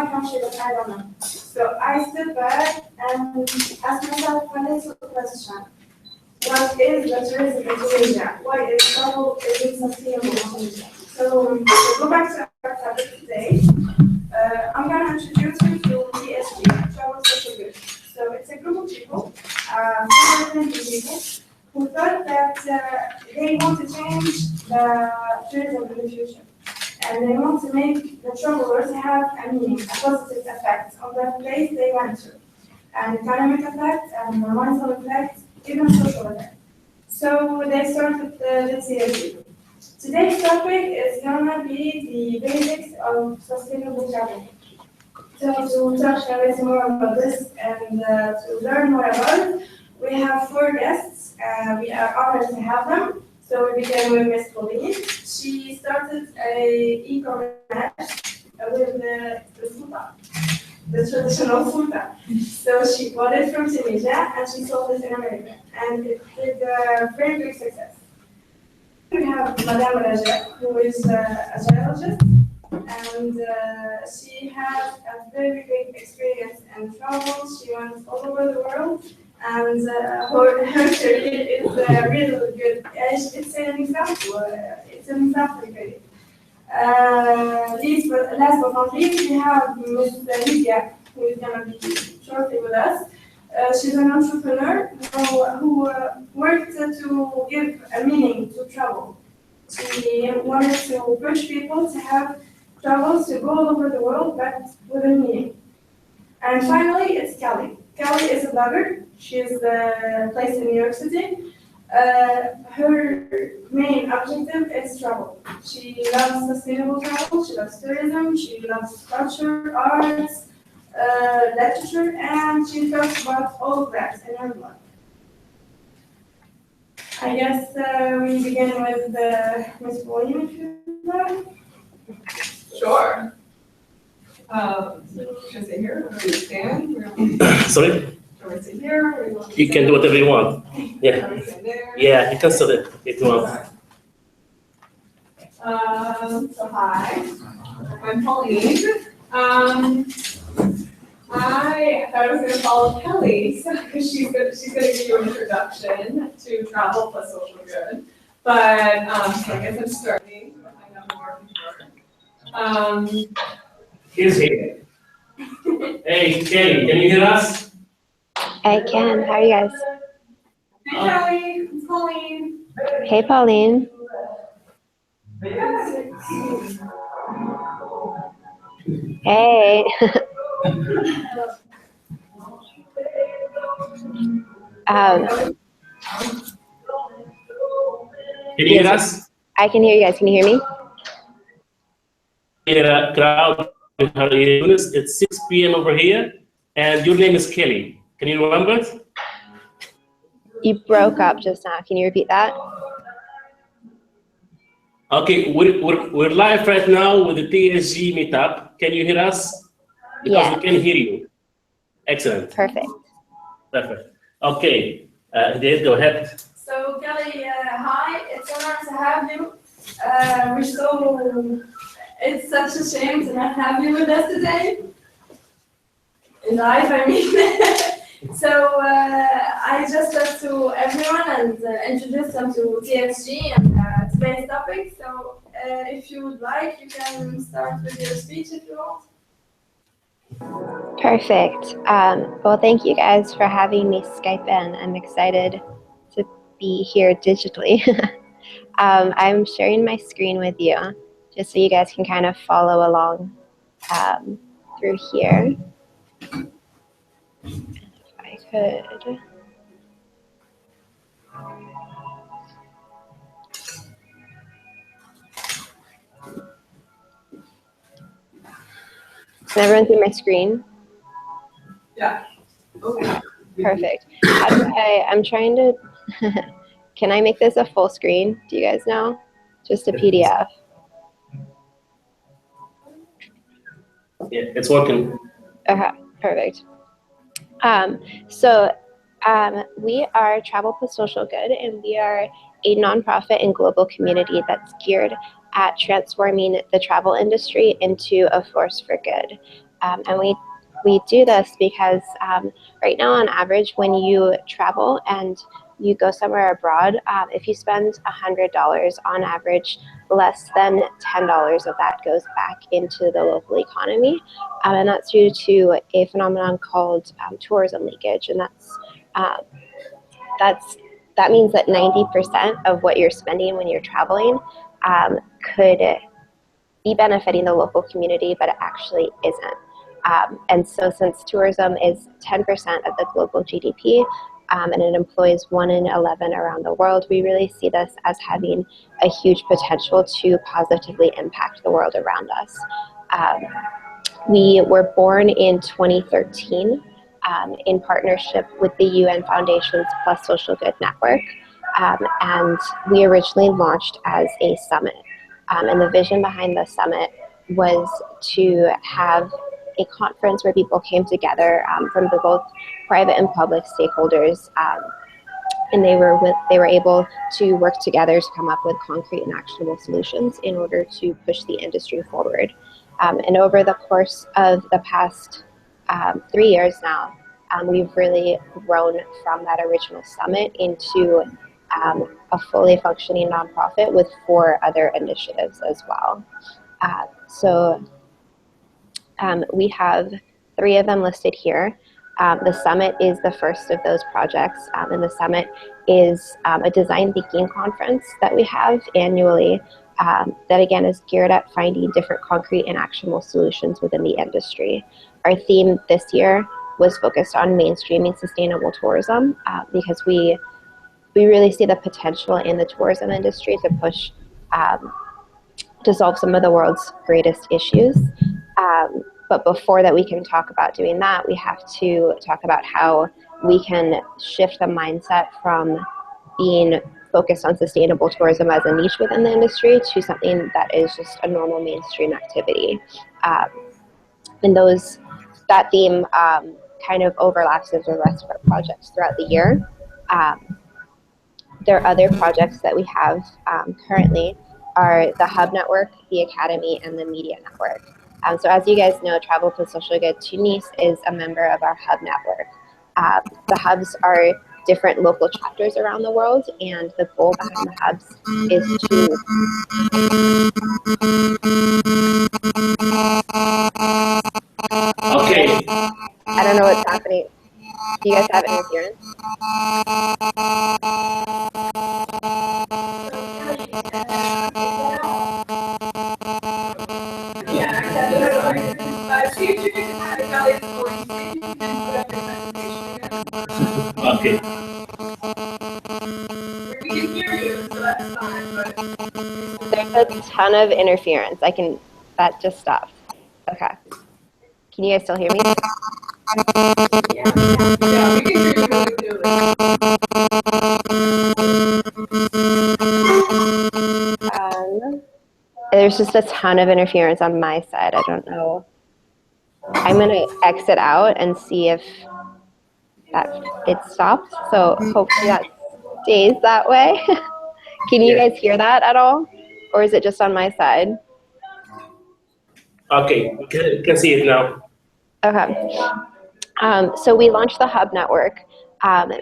my country, but I don't know. So I stood back and asked myself a little question. What is the tourism in Tunisia? Why is travel sustainable in Tunisia? So to go back to our topic today, I'm going to introduce you to TSG, Travel Social Good. So it's a group of people, 420 people, who thought that they want to change the tourism in the future. And they want to make the travelers have a meaning, a positive effect on the place they went to. An economic effect, an environmental effect, even social effect. So they started the TSG. Today's topic is gonna be the basics of sustainable travel. So to touch a bit more about this and to learn more about it, we have 4 guests. We are honored to have them. So we begin with Miss Pauline. She started a e-commerce with the futa, the traditional futa. So she bought it from Tunisia and she sold it in America, and it did very big success. We have Madame Raja, who is a geologist, and she has a very big experience in travel. She went all over the world, and her career is really good. It's an example. It's an example career. Last but not least, we have Ms. Lydia, who is going to be shortly with us. She's an entrepreneur who worked to give a meaning to travel. She wanted to push people to have travels to go all over the world, but with a meaning. And finally, it's Kelly. Kelly is a blogger. She is placed in New York City. Her main objective is travel. She loves sustainable travel, she loves tourism, she loves culture, arts, literature, and she talks about all of that in her blog. I guess we begin with Ms. Pauline, if you like. Sure. Should I sit here or stand? Sorry? Should I sit here? You can do whatever you want. Yeah. Should I sit there? Yeah, you can sit it if you want. So hi, I'm Pauline. I thought I was going to follow Kelly because she's going to give you an introduction to travel plus social good. But so I guess I'm starting to find out more from her. Here's here. Hey, Kelly, can you hear us? I can. How are you guys? Hey Kelly, it's Pauline. Hey, Pauline. Hey. Can you hear us? I can hear you guys. Can you hear me? Here, crowd in Tunis. It's 6 p.m. over here, and your name is Kelly. Can you remember it? You broke up just now. Can you repeat that? Okay, we're live right now with the TSG Meetup. Can you hear us? Because Yeah. we can hear you. Excellent. Perfect. Perfect. Okay, Dave, go ahead. So Kelly, hi, it's an honor to have you. It's such a shame to not have you with us today. In life, I mean. So I just talked to everyone and introduced them to TSG and today's topic. So if you would like, you can start with your speech if you want. Perfect. Well, thank you guys for having me Skype in. I'm excited to be here digitally. I'm sharing my screen with you just so you guys can kind of follow along through here. If I could. Can everyone see my screen? Yeah. Okay. Perfect. I'm trying to, can I make this a full screen? Do you guys know? Just a PDF. Yeah, it's working. Okay, perfect. We are Travel Plus Social Good, and we are a nonprofit and global community that's geared at transforming the travel industry into a force for good. And we do this because right now, on average, when you travel and you go somewhere abroad, if you spend $100 on average, less than $10 of that goes back into the local economy. And that's due to a phenomenon called tourism leakage. And that means that 90% of what you're spending when you're traveling could be benefiting the local community, but it actually isn't. And so since tourism is 10% of the global GDP, and it employs 1 in 11 around the world, we really see this as having a huge potential to positively impact the world around us. We were born in 2013 in partnership with the UN Foundation's Plus Social Good Network, and we originally launched as a summit. And the vision behind the summit was to have a conference where people came together from both private and public stakeholders, and they were able to work together to come up with concrete and actionable solutions in order to push the industry forward. And over the course of the past 3 years now, we've really grown from that original summit into a fully functioning nonprofit with 4 other initiatives as well. So we have 3 of them listed here. The summit is the first of those projects, and the summit is a design thinking conference that we have annually that again is geared at finding different concrete and actionable solutions within the industry. Our theme this year was focused on mainstreaming sustainable tourism because we really see the potential in the tourism industry to push to solve some of the world's greatest issues. But before that we can talk about doing that, we have to talk about how we can shift the mindset from being focused on sustainable tourism as a niche within the industry to something that is just a normal mainstream activity. And that theme kind of overlaps with the rest of our projects throughout the year. There are other projects that we have currently are the Hub Network, the Academy, and the Media Network. So as you guys know, Travel for Social Good Tunis is a member of our Hub Network. The hubs are different local chapters around the world, and the goal behind the hubs is to Okay. I don't know what's happening. Do you guys have interference? See if you can have a Kelly's voice, see if you can put up your presentation again. Okay. We can hear you, so that's fine, but. There's a ton of interference. That just stopped. Okay. Can you guys still hear me? Yeah, we can hear you really clearly. There's just a ton of interference on my side. I don't know. I'm gonna exit out and see if it stopped. So hopefully that stays that way. Can you guys hear that at all? Or is it just on my side? Okay, can see it now. Okay. So we launched the Hub Network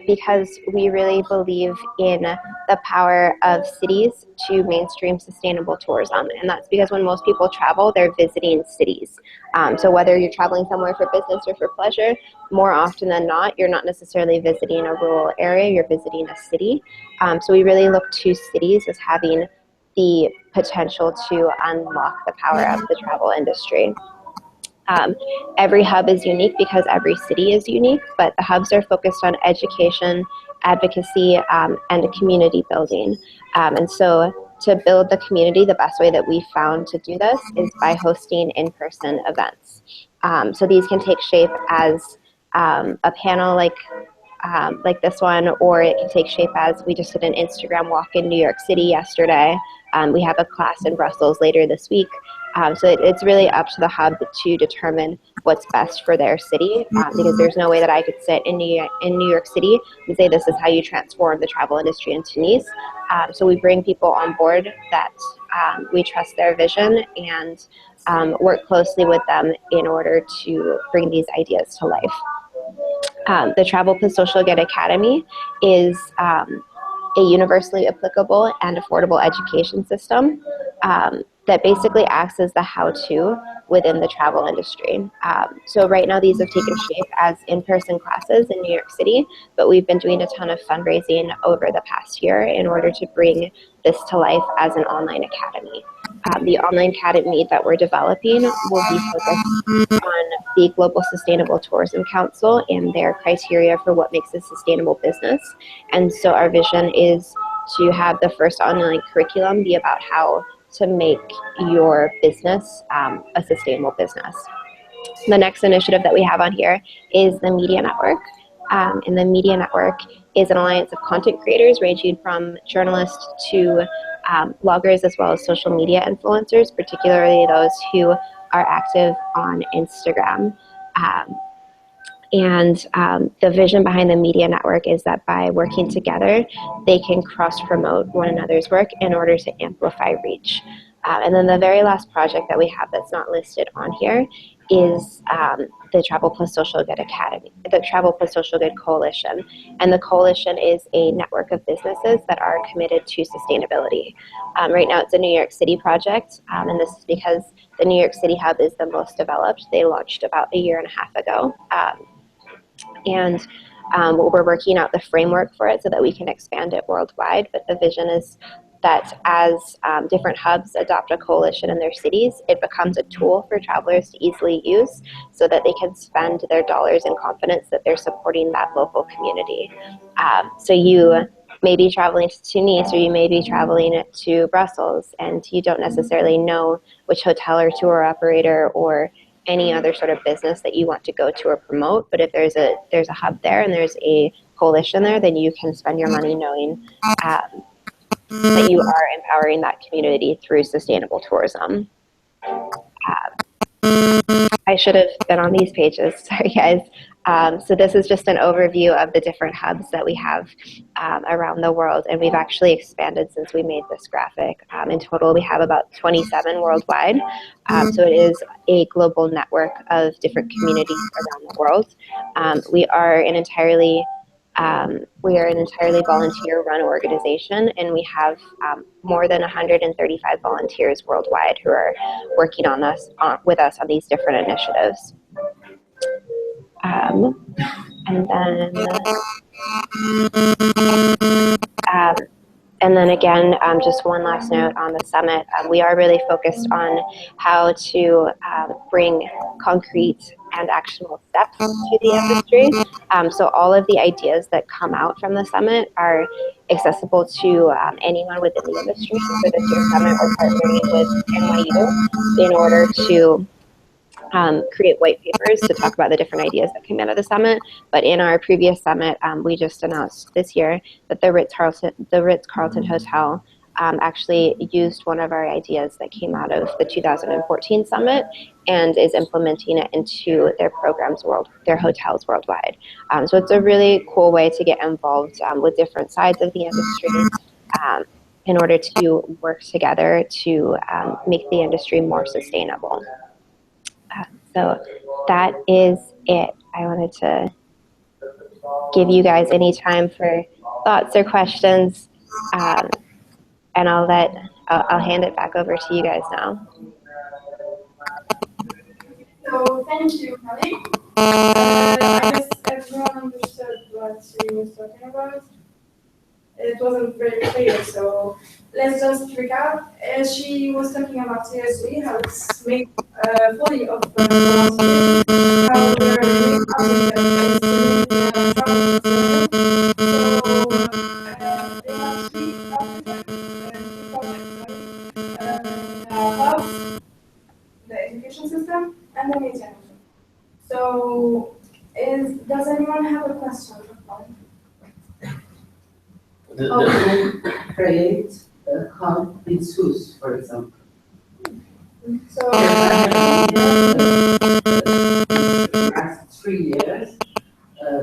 because we really believe in the power of cities to mainstream sustainable tourism. And that's because when most people travel, they're visiting cities. So whether you're traveling somewhere for business or for pleasure, more often than not, you're not necessarily visiting a rural area, you're visiting a city. So we really look to cities as having the potential to unlock the power of the travel industry. Every hub is unique because every city is unique, but the hubs are focused on education, advocacy, and community building. And so to build the community, the best way that we found to do this is by hosting in-person events. So these can take shape as a panel like this one, or it can take shape as we just did an Instagram walk in New York City yesterday. We have a class in Brussels later this week. So it's really up to the hub to determine what's best for their city, because there's no way that I could sit in New York City and say this is how you transform the travel industry in Tunis. So we bring people on board that we trust their vision and work closely with them in order to bring these ideas to life. The Travel Plus Social Good Academy is a universally applicable and affordable education system that basically acts as the how-to within the travel industry. So right now these have taken shape as in-person classes in New York City, but we've been doing a ton of fundraising over the past year in order to bring this to life as an online academy. The online academy that we're developing will be focused on the Global Sustainable Tourism Council and their criteria for what makes a sustainable business. And so our vision is to have the first online curriculum be about how to make your business a sustainable business. The next initiative that we have on here is the Media Network. And the Media Network is an alliance of content creators ranging from journalists to bloggers, as well as social media influencers, particularly those who are active on Instagram. The vision behind the Media Network is that by working together, they can cross-promote one another's work in order to amplify reach. And then the very last project that we have that's not listed on here is the Travel Plus Social Good Academy, the Travel Plus Social Good Coalition. And the coalition is a network of businesses that are committed to sustainability. Right now it's a New York City project, and this is because the New York City hub is the most developed. They launched about a year and a half ago. We're working out the framework for it so that we can expand it worldwide. But the vision is that as different hubs adopt a coalition in their cities, it becomes a tool for travelers to easily use so that they can spend their dollars in confidence that they're supporting that local community. So you may be traveling to Tunis, or you may be traveling to Brussels, and you don't necessarily know which hotel or tour operator or any other sort of business that you want to go to or promote. But if there's a hub there and there's a coalition there, then you can spend your money knowing that you are empowering that community through sustainable tourism. I should have been on these pages, sorry guys. So this is just an overview of the different hubs that we have around the world, and we've actually expanded since we made this graphic. In total, we have about 27 worldwide. So it is a global network of different communities around the world. We are an entirely volunteer-run organization, and we have more than 135 volunteers worldwide who are working with us on these different initiatives. And then again, just one last note on the summit. We are really focused on how to bring concrete and actionable steps to the industry. So all of the ideas that come out from the summit are accessible to anyone within the industry. So for this year's summit, we're partnering with NYU in order to create white papers to talk about the different ideas that came out of the summit. But in our previous summit, we just announced this year that the Ritz-Carlton Hotel actually used one of our ideas that came out of the 2014 summit and is implementing it into their programs, their hotels worldwide. So it's a really cool way to get involved with different sides of the industry in order to work together to make the industry more sustainable. So that is it. I wanted to give you guys any time for thoughts or questions, and I'll hand it back over to you guys now. So thank you, Kelly. I guess everyone understood what she was talking about. It wasn't very clear, so let's just recap. She was talking about TSG, how it's made fully of volunteers, how they're doing projects and travel. So they have three hubs, the education system, and the media network. So does anyone have a question? How to create a hub in Sus, for example? So, Last 3 years,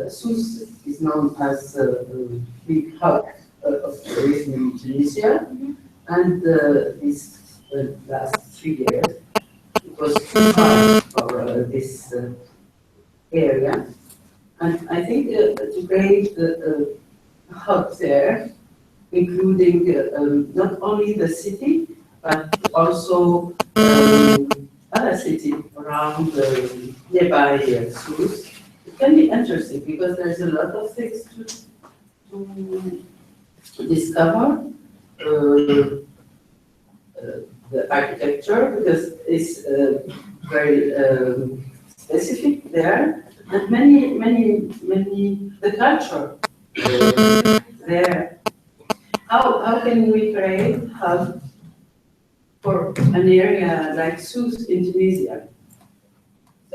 Sousse is known as a big hub of tourism in Tunisia, and this last 3 years, it was too hard for this area. And I think to create a hub there, including not only the city, but also other cities around nearby Sousse. It can be interesting because there's a lot of things to discover. The architecture, because it's very specific there, and many, the culture there. How can we create hub for an area like Sousse in Tunisia?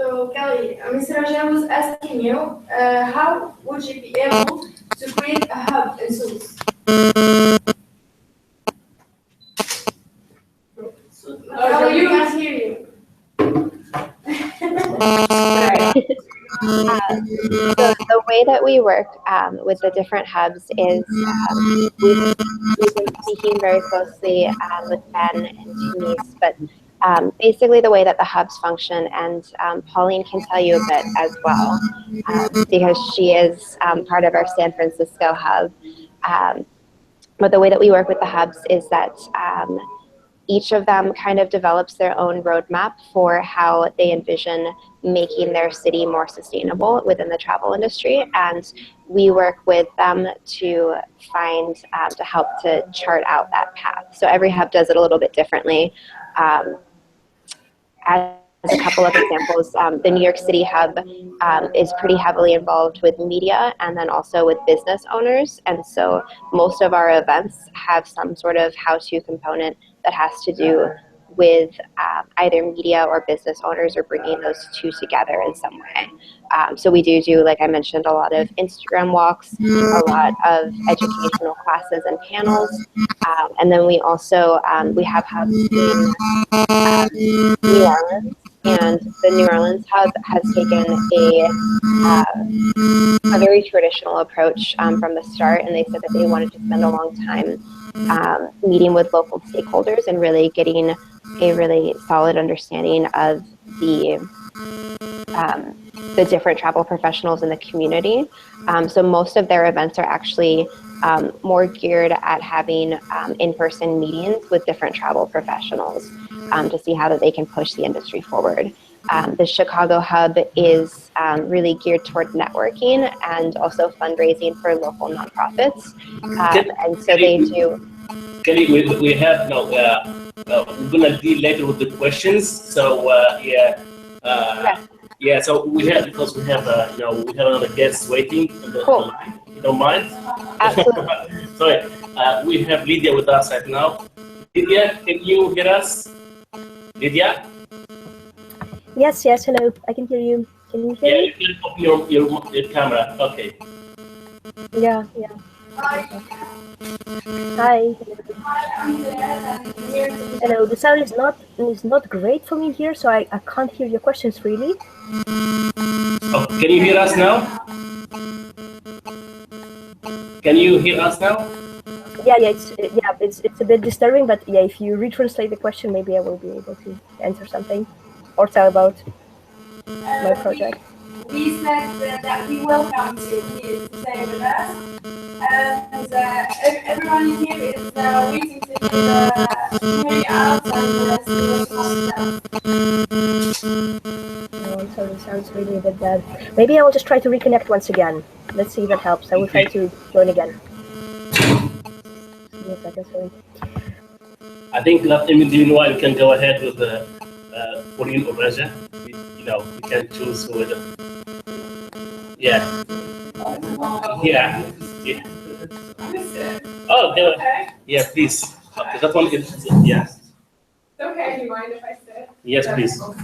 so Kelly, Mr. Raja was asking you, how would you be able to create a hub in Sousse? Oh, You can't hear you. So the way that we work with the different hubs is we've been speaking very closely with Ben and Tunis, but basically the way that the hubs function, and Pauline can tell you a bit as well, because she is part of our San Francisco hub. But the way that we work with the hubs is that each of them kind of develops their own roadmap for how they envision making their city more sustainable within the travel industry. And we work with them to find, to help to chart out that path. So every hub does it a little bit differently. As a couple of examples, the New York City hub is pretty heavily involved with media and then also with business owners. And so most of our events have some sort of how-to component that has to do with either media or business owners, or bringing those two together in some way. So we do, like I mentioned, a lot of Instagram walks, a lot of educational classes and panels. And then we also, we have hubs in New Orleans, and the New Orleans hub has taken a very traditional approach from the start, and they said that they wanted to spend a long time meeting with local stakeholders and really getting a really solid understanding of the different travel professionals in the community. So most of their events are actually more geared at having in-person meetings with different travel professionals to see how that they can push the industry forward. The Chicago hub is really geared toward networking and also fundraising for local nonprofits. And so they do. Kelly, we have no. We're gonna deal later with the questions. So yeah. So we have, because we have we have another guest waiting on the line. You don't mind? Absolutely. Sorry. We have Lydia with us right now. Lydia, can you hear us? Lydia? Yes, hello. I can hear you. Can you hear me? Yeah, you can open your camera. Okay. Yeah. Hi. Hi. I'm there. Hello. The sound is not great for me here, so I can't hear your questions really. Oh, can you hear us now? Can you hear us now? Yeah. It's a bit disturbing, but yeah, if you retranslate the question, maybe I will be able to answer something or tell about my project. We said that we welcome you here to stay with us, and everyone here is waiting to hear you out and see what's Oh, sorry, it sounds really a bit bad. Maybe I will just try to reconnect once again. Let's see if that helps. I will try to join again. Yes, I guess so. I think meanwhile you can go ahead with the Pauline or Raja. You can choose who it is. Yeah. Oh, Okay. yeah, please. Okay, that one is, yeah. Okay, do you mind if I sit? Yes, please. So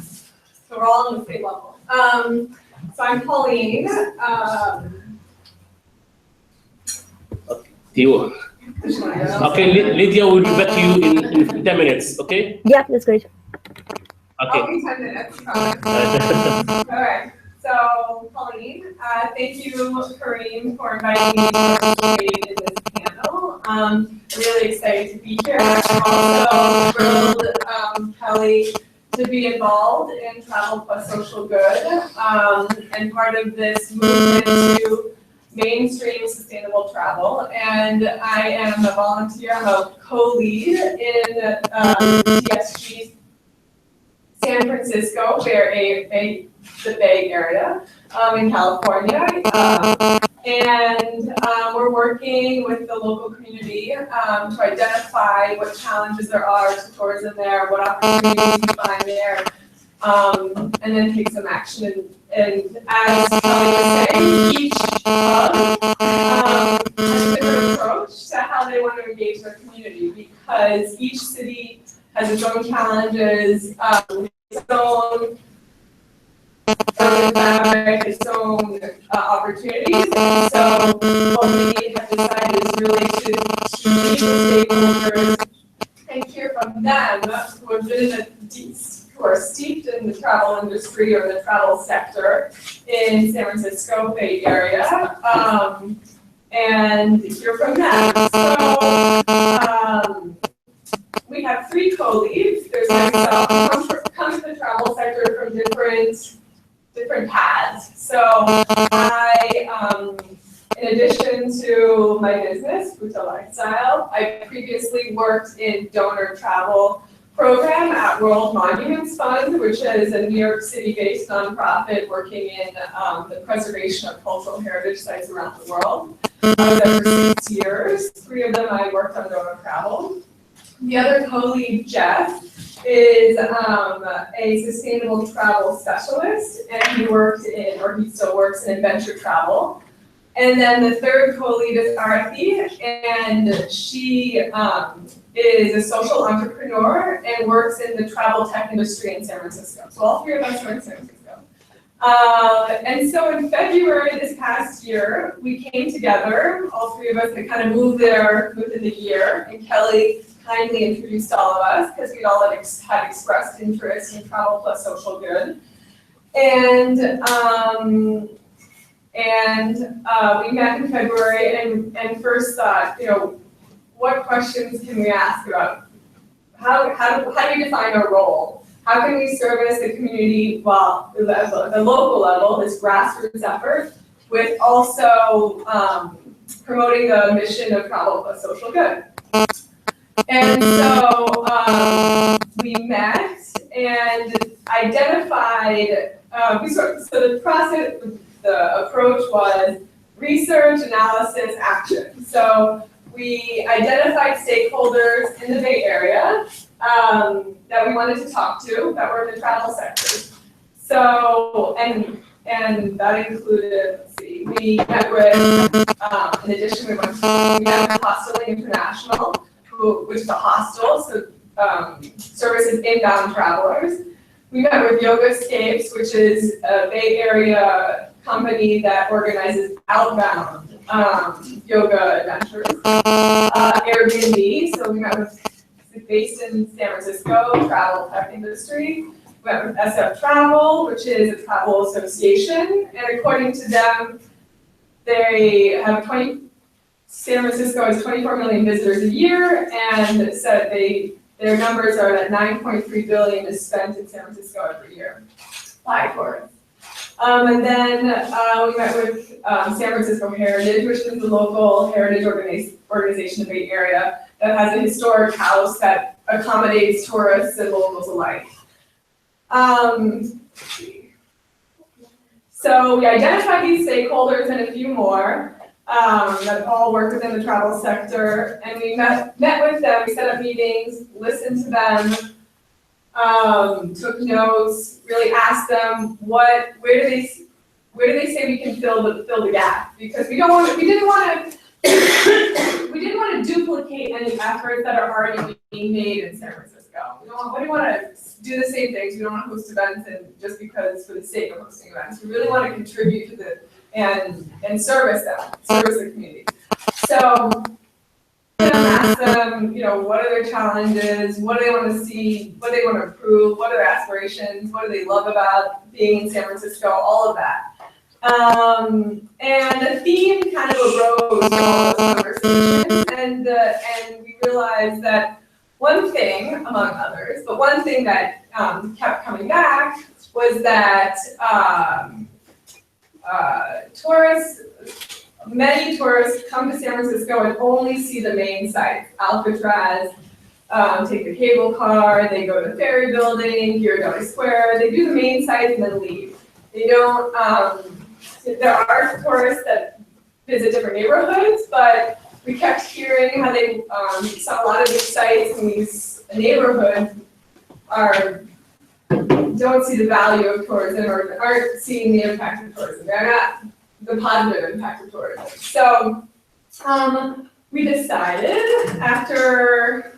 we're all on the same level. So I'm Pauline. You. Okay, Lydia, we'll be back to you in 10 minutes, okay? Yeah, that's great. Okay. I'll be 10 minutes. Promise. All right. So, Pauline, thank you, Kareem, for inviting me to participate in this panel. I'm really excited to be here. I'm also thrilled, Kelly, to be involved in Travel Plus Social Good and part of this movement to mainstream sustainable travel. And I am a volunteer, I'm a co-lead in TSG San Francisco, the Bay Area in California. And we're working with the local community to identify what challenges there are to tourism there, what opportunities we find there, and then take some action. And as Kelly was saying, each hub has a different approach to how they want to engage their community, because each city has its own challenges, its own fabric, its own opportunities. And so what we have decided is really to meet the stakeholders and hear from them who are steeped in the travel industry or the travel sector in San Francisco Bay Area, and hear from them. So we have 3 co-leads. There's myself, comes from the travel sector from different paths. So I, in addition to my business, Futa Lifestyle, I previously worked in donor travel program at World Monuments Fund, which is a New York City-based nonprofit working in the preservation of cultural heritage sites around the world. I was there for 6 years. 3 of them I worked on donor travel. The other co-lead, Jeff, is a sustainable travel specialist, and he still works in adventure travel. And then the third co-lead is Arati, and she is a social entrepreneur and works in the travel tech industry in San Francisco. So all 3 of us are in San Francisco. And so in February this past year, we came together, all 3 of us had kind of moved there within the year, and Kelly kindly introduced all of us because we'd all had expressed interest in Travel Plus Social Good. And we met in February and first thought, what questions can we ask about how do you define our role? How can we service the community while at the local level, this grassroots effort, with also promoting the mission of Travel Plus Social Good? And so we met and identified, so the process, the approach was research, analysis, action. So we identified stakeholders in the Bay Area that we wanted to talk to that were in the travel sector. So, and that included, let's see, we met with, in addition, we met with Hostel International, which is a hostel, so services inbound travelers. We met with Yogascapes, which is a Bay Area company that organizes outbound yoga adventures. Airbnb, so we met with, based in San Francisco, travel tech industry. We met with SF Travel, which is a travel association, and according to them, they have San Francisco has 24 million visitors a year, and said their numbers are that 9.3 billion is spent in San Francisco every year by tourists. And then we met with San Francisco Heritage, which is the local heritage organization in the Bay Area that has a historic house that accommodates tourists and locals alike. So we identified these stakeholders and a few more that all work within the travel sector, and we met with them, we set up meetings, listened to them, took notes, really asked them where do they say we can fill the gap, because we didn't want to duplicate any efforts that are already being made in San Francisco. We don't want to do the same things. We don't want to host events just because for the sake of hosting events. We really want to contribute to and service the community. So I'm ask them, what are their challenges, what do they want to see, what do they want to improve, what are their aspirations, what do they love about being in San Francisco, all of that. And the theme kind of arose from all those conversations, and we realized that one thing, among others, but one thing that kept coming back was that many tourists come to San Francisco and only see the main sites, Alcatraz, take the cable car, they go to the Ferry Building, Ghirardelli Square, they do the main sites and then leave. They don't, there are tourists that visit different neighborhoods, but we kept hearing how they saw a lot of these sites in these neighborhoods don't see the value of tourism or aren't seeing the impact of tourism. They're not the positive impact of tourism. So we decided after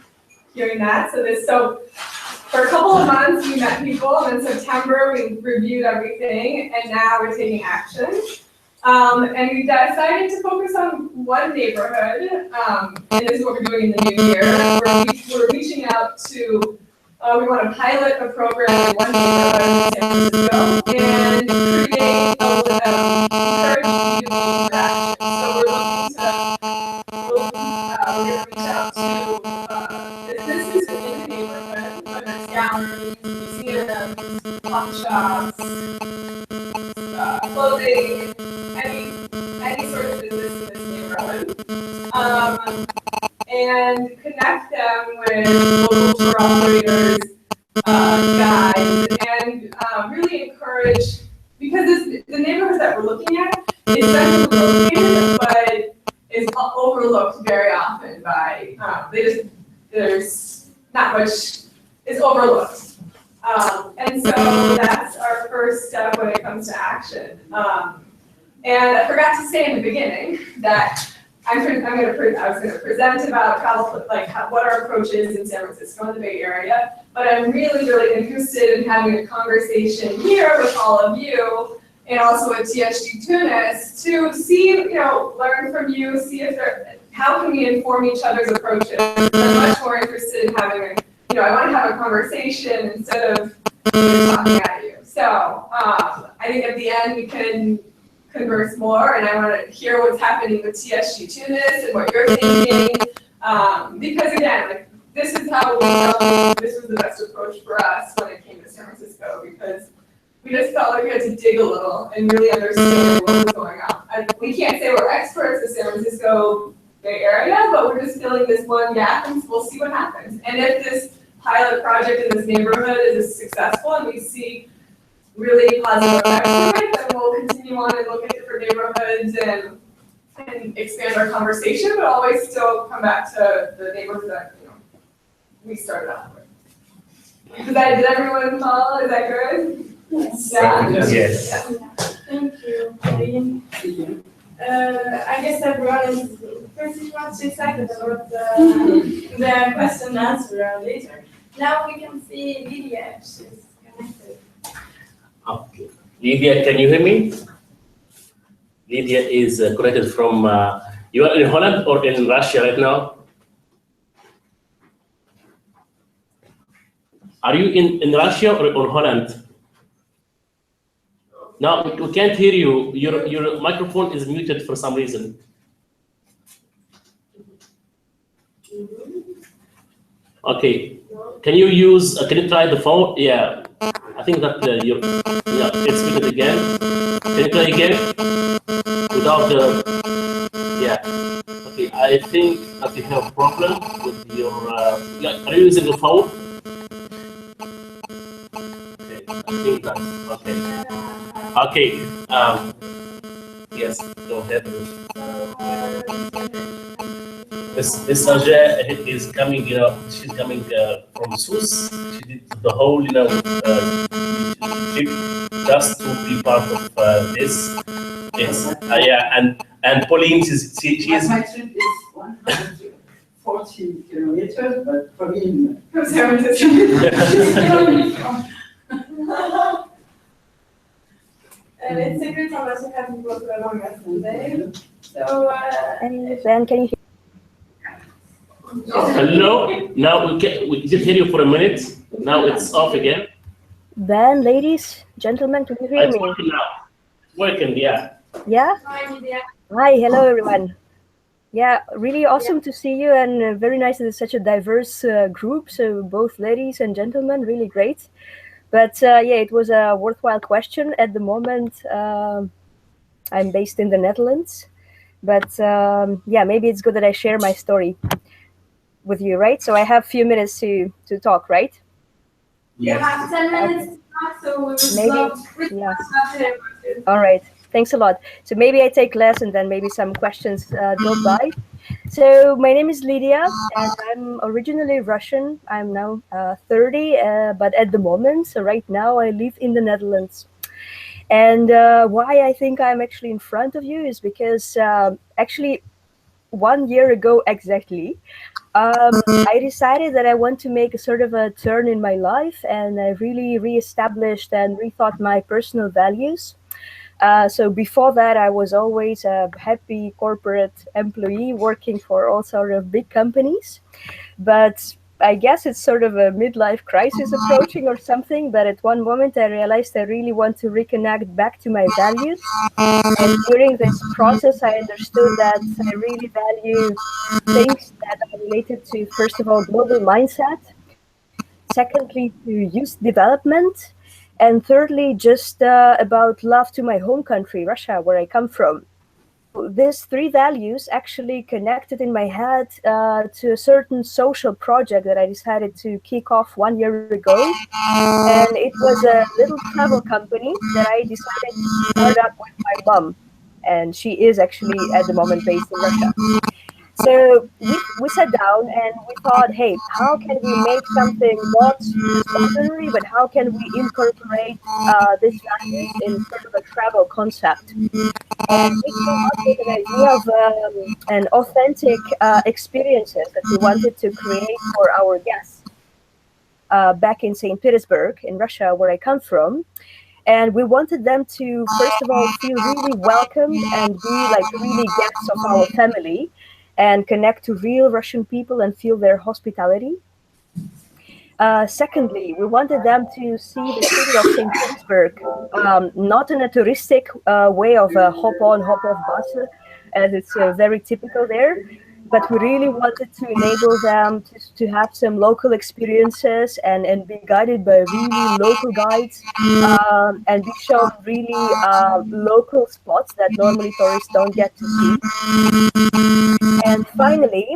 hearing that, so for a couple of months we met people, and in September we reviewed everything, and now we're taking action. And we decided to focus on one neighborhood, and this is what we're doing in the new year. We're reaching out to, we want to pilot a program in one neighborhood in San Francisco and create encourage community interaction. So we're looking to reach out to businesses in the neighborhood, whether it's galleries, museums, coffee shops, clothing, any sort of business in this neighborhood, and connect them with local tour operators, guides, and really encourage, because the neighborhoods that we're looking at is centrally located, but is overlooked very often by, there's not much, it's overlooked. And so that's our first step when it comes to action. And I forgot to say in the beginning that I was going to present about travel, like what our approach is in San Francisco and the Bay Area, but I'm really, really interested in having a conversation here with all of you and also with TSG Tunis to see, learn from you, see if how can we inform each other's approaches. I'm much more interested in having I want to have a conversation instead of talking at you. So I think at the end we can converse more, and I want to hear what's happening with TSG Tunis and what you're thinking. Because again, this is how we felt this was the best approach for us when it came to San Francisco, because we just felt like we had to dig a little and really understand what was going on. We can't say we're experts in San Francisco Bay Area, but we're just filling this one gap, and we'll see what happens. And if this pilot project in this neighborhood is successful and we see really positive effects from it, then we'll continue on and look at different neighborhoods and expand our conversation, but always still come back to the neighborhood that we started off with. Did everyone follow? Is that good? Yes. Yeah. Yes. Thank you, Pauline. I guess everyone is pretty much excited about the question and answer later. Now we can see Lydia, she's connected. Okay. Lydia, can you hear me? Lydia is connected from, you are in Holland or in Russia right now? Are you in Russia or Holland? No, we can't hear you. Your microphone is muted for some reason. Okay. Can you try the phone? Yeah. I think that it's muted again. Can you try again? Without the, yeah. Okay, I think that you have a problem with your, are you using the phone? Okay, I think that's, okay. Okay, yes, go ahead. This Sajah is coming, she's coming from Swiss. She did the whole, trip just to be part of this. It's, yeah, and Pauline, she is. My trip is 140 kilometers, but Pauline. From San Francisco. And it's a great honor to have you both along us today. So, And then can you hear? Hello? Now we did hear you for a minute. Now it's off again. Ben, ladies, gentlemen, can you hear It's me? working now. It's working, yeah. Yeah? Hi, Lydia. Hi, hello everyone. Yeah, really awesome to see you, and very nice that it's such a diverse group. So both ladies and gentlemen, really great. But yeah, it was a worthwhile question. At the moment, I'm based in the Netherlands, but yeah, maybe it's good that I share my story with you, right? So I have a few minutes to talk, right? You have 10 minutes to talk, so we would Maybe, love to yeah. after. All right, thanks a lot. So maybe I take less, and then maybe some questions drop by. So my name is Lydia, and I'm originally Russian. I'm now 30, but at the moment, so right now, I live in the Netherlands. And why I think I'm actually in front of you is because actually 1 year ago exactly, I decided that I want to make a sort of a turn in my life, and I really reestablished and rethought my personal values. So before that, I was always a happy corporate employee working for all sort of big companies. But I guess it's sort of a midlife crisis approaching or something. But at one moment, I realized I really want to reconnect back to my values. And during this process, I understood that I really value things that are related to, first of all, global mindset, secondly, to youth development, and thirdly, just about love to my home country, Russia, where I come from. These three values actually connected in my head to a certain social project that I decided to kick off 1 year ago. And it was a little travel company that I decided to start up with my mom. And she is actually at the moment based in Russia. So we sat down and we thought, hey, how can we make something not just ordinary, but how can we incorporate these values in sort of a travel concept? And we came up with an idea of an authentic experiences that we wanted to create for our guests back in St. Petersburg in Russia, where I come from. And we wanted them to, first of all, feel really welcomed and be like really guests of our family and connect to real Russian people and feel their hospitality. Secondly, we wanted them to see the city of St. Petersburg, not in a touristic way of a hop on, hop off bus, as it's very typical there, but we really wanted to enable them to have some local experiences and be guided by really local guides and be shown really local spots that normally tourists don't get to see. And finally,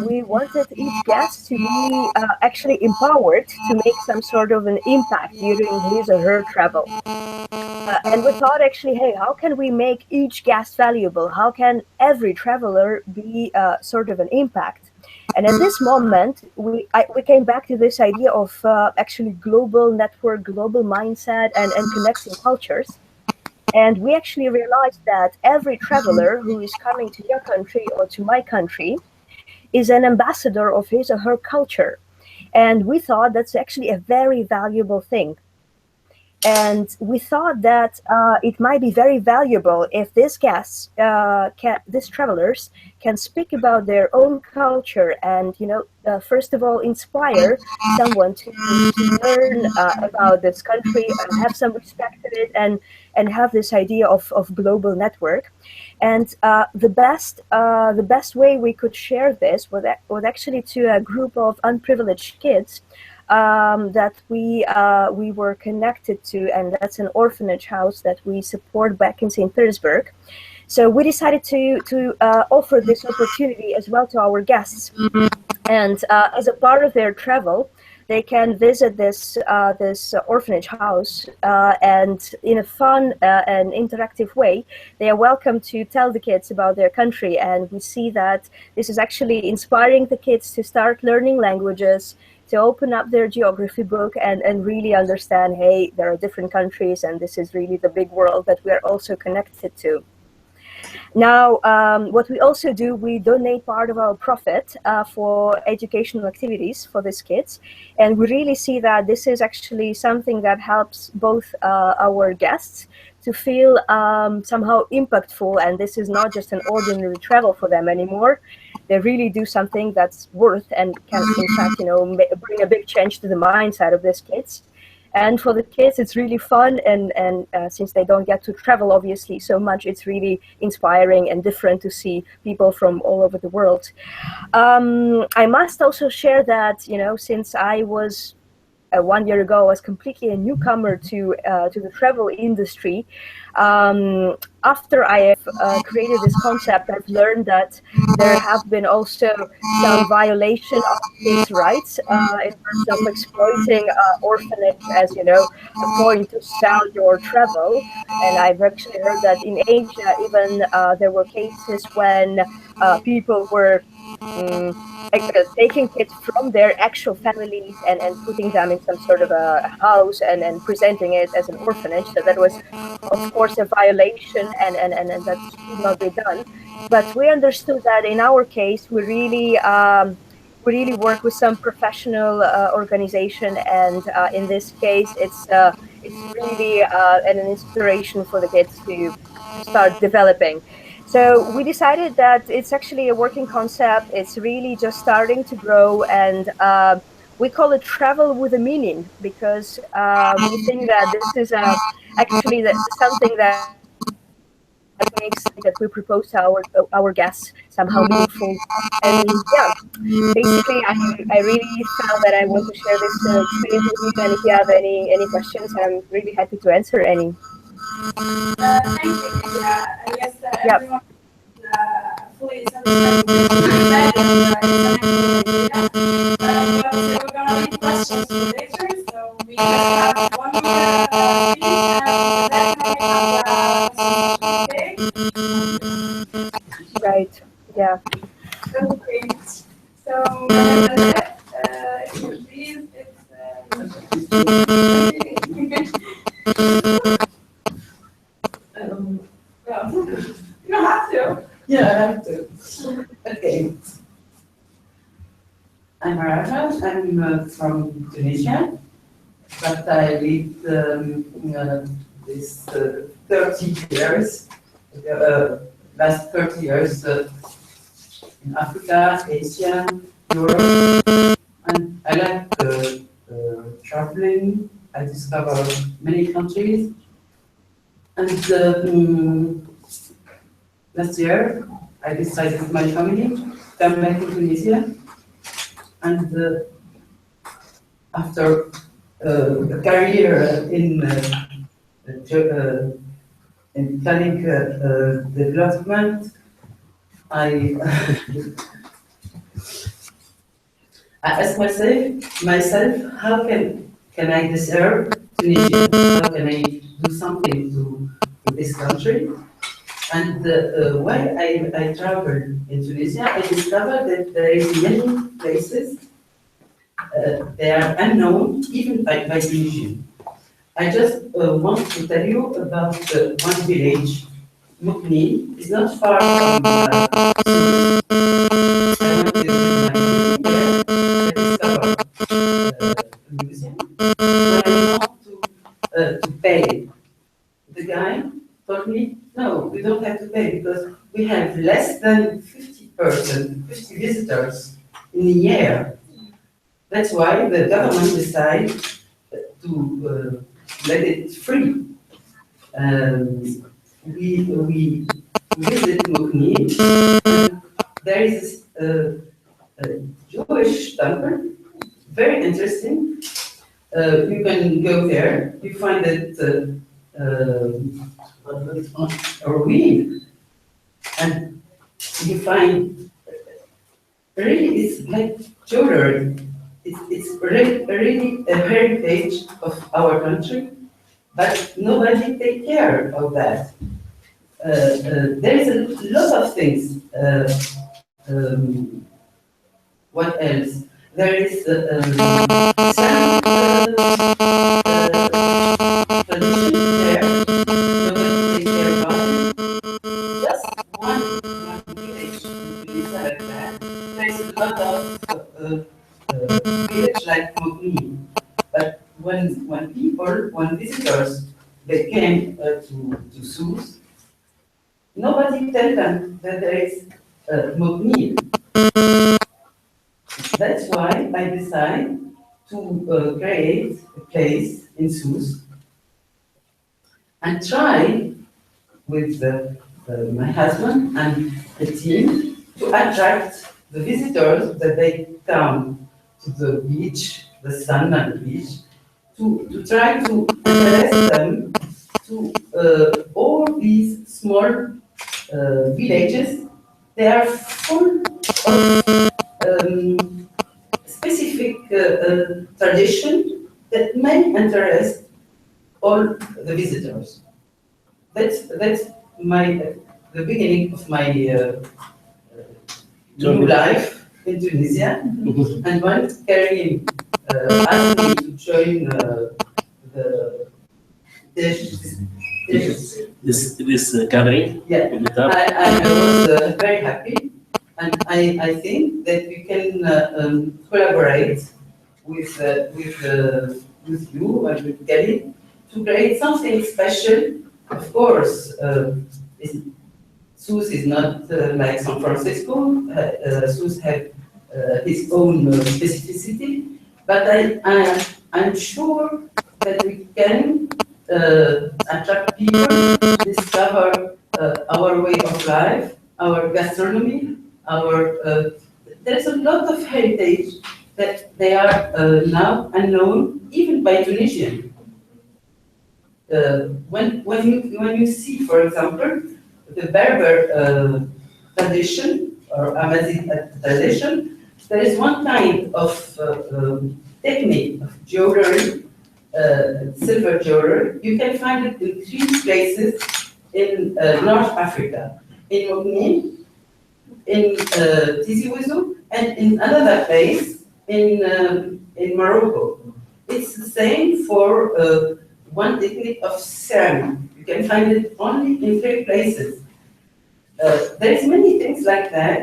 we wanted each guest to be actually empowered to make some sort of an impact during his or her travel. And we thought actually, hey, how can we make each guest valuable? How can every traveler be sort of an impact? And at this moment, we came back to this idea of actually global network, global mindset, and connecting cultures. And we actually realized that every traveler who is coming to your country or to my country is an ambassador of his or her culture. And we thought that's actually a very valuable thing. And we thought that it might be very valuable if these guests, these travelers, can speak about their own culture and, first of all, inspire someone to learn about this country and have some respect for it and have this idea of global network. And the best way we could share this was actually to a group of unprivileged kids that we were connected to, and that's an orphanage house that we support back in St. Petersburg. So we decided to offer this opportunity as well to our guests, and as a part of their travel, they can visit this orphanage house, and in a fun and interactive way, they are welcome to tell the kids about their country. And we see that this is actually inspiring the kids to start learning languages, to open up their geography book and really understand, hey, there are different countries and this is really the big world that we are also connected to. Now, what we also do, we donate part of our profit for educational activities for these kids. And we really see that this is actually something that helps both our guests to feel somehow impactful. And this is not just an ordinary travel for them anymore. They really do something that's worth and can, in fact, bring a big change to the mindset of these kids. And for the kids, it's really fun, and since they don't get to travel, obviously, so much, it's really inspiring and different to see people from all over the world. I must also share that, since I was 1 year ago, I was completely a newcomer to the travel industry. After I have created this concept, I've learned that there have been also some violation of kids' rights in terms of exploiting orphanage as, a point to sell your travel. And I've actually heard that in Asia, even there were cases when people were taking kids from their actual families and putting them in some sort of a house and presenting it as an orphanage. So that was, of course, a violation, and that should not be done. But we understood that in our case, we really work with some professional organization, and in this case, it's really an inspiration for the kids to start developing. So we decided that it's actually a working concept. It's really just starting to grow, and we call it travel with a meaning, because we think that this is actually something that makes that we propose to our guests somehow meaningful. And yeah, basically, I really felt that I want to share this experience with you. And if you have any questions, I'm really happy to answer any. Thank you. I guess Yeah. everyone fully is understanding but we're gonna leave questions for later, so we just have 1 minute each, and then we have questions, okay? Right. Yeah. Okay. So that's it. If you please, you don't have to. Yeah, I have to. Okay. I'm Arafat. I'm from Tunisia, but I lived this 30 years, last 30 years in Africa, Asia, Europe, and I like traveling. I discovered many countries, and last year I decided with my family to come back to Tunisia, and after a career in planning development, I I asked myself, how can I deserve Tunisia? How can I do something to this country? And while I traveled in Tunisia, I discovered that there is many places they are unknown, even by Tunisian. I just want to tell you about one village, Mukni. It's not far from Tunis. I went with my there. I discovered a museum. When I want to pay, the guy told me, no, we don't have to pay because we have less than 50 visitors in a year. That's why the government decided to let it free. We visit Mukni. There is a Jewish temple, very interesting. You can go there. You find it a ruin, and you find really it's like jewelry. It's really a heritage of our country, but nobody take care of that. There is a lot of things. What else? There is some tradition there. Nobody take care about it. Just like Mokni. But when visitors, they came to Sousse, nobody tell them that there is Mokni. That's why I decided to create a place in Sousse and try with my husband and the team to attract the visitors that they come to the beach, the sun and the beach, to try to interest them to all these small villages. They are full of specific tradition that may interest all the visitors. That's the beginning of my new life in Tunisia. And when Karim asked me to join the This gathering. yeah, Meetup. I was very happy, and I think that we can collaborate with you and with Kelly to create something special. Of course, Sousse is not like San Francisco. Sousse has his own specificity, but I'm sure that we can attract people, discover our way of life, our gastronomy, there's a lot of heritage that they are now unknown, even by Tunisians. When you see, for example, the Berber tradition or Amazigh tradition, there is one kind of technique of jewelry, silver jewelry. You can find it in 3 places in North Africa, in Mokni, in Tizi Ouzou, and in another place in Morocco. It's the same for one technique of ceramic. You can find it only in 3 places. There's many things like that,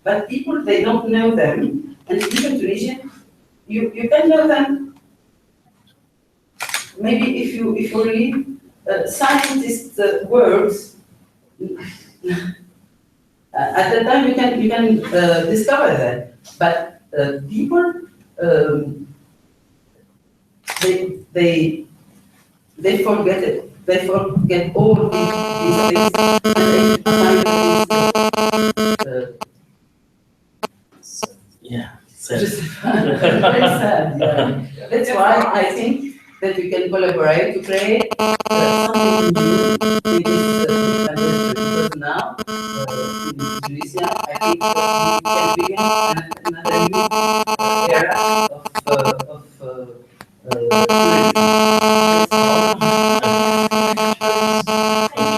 but people, they don't know them. And even Tunisian, you can know them. Maybe if you read scientists' works, at the time you can discover that. But people, they forget it. They forget all these things, and they find Yeah. just very sad. Yeah. That's why I think that we can collaborate to create something new in this country. Because now in Tunisia, I think we can begin another new era of tourism.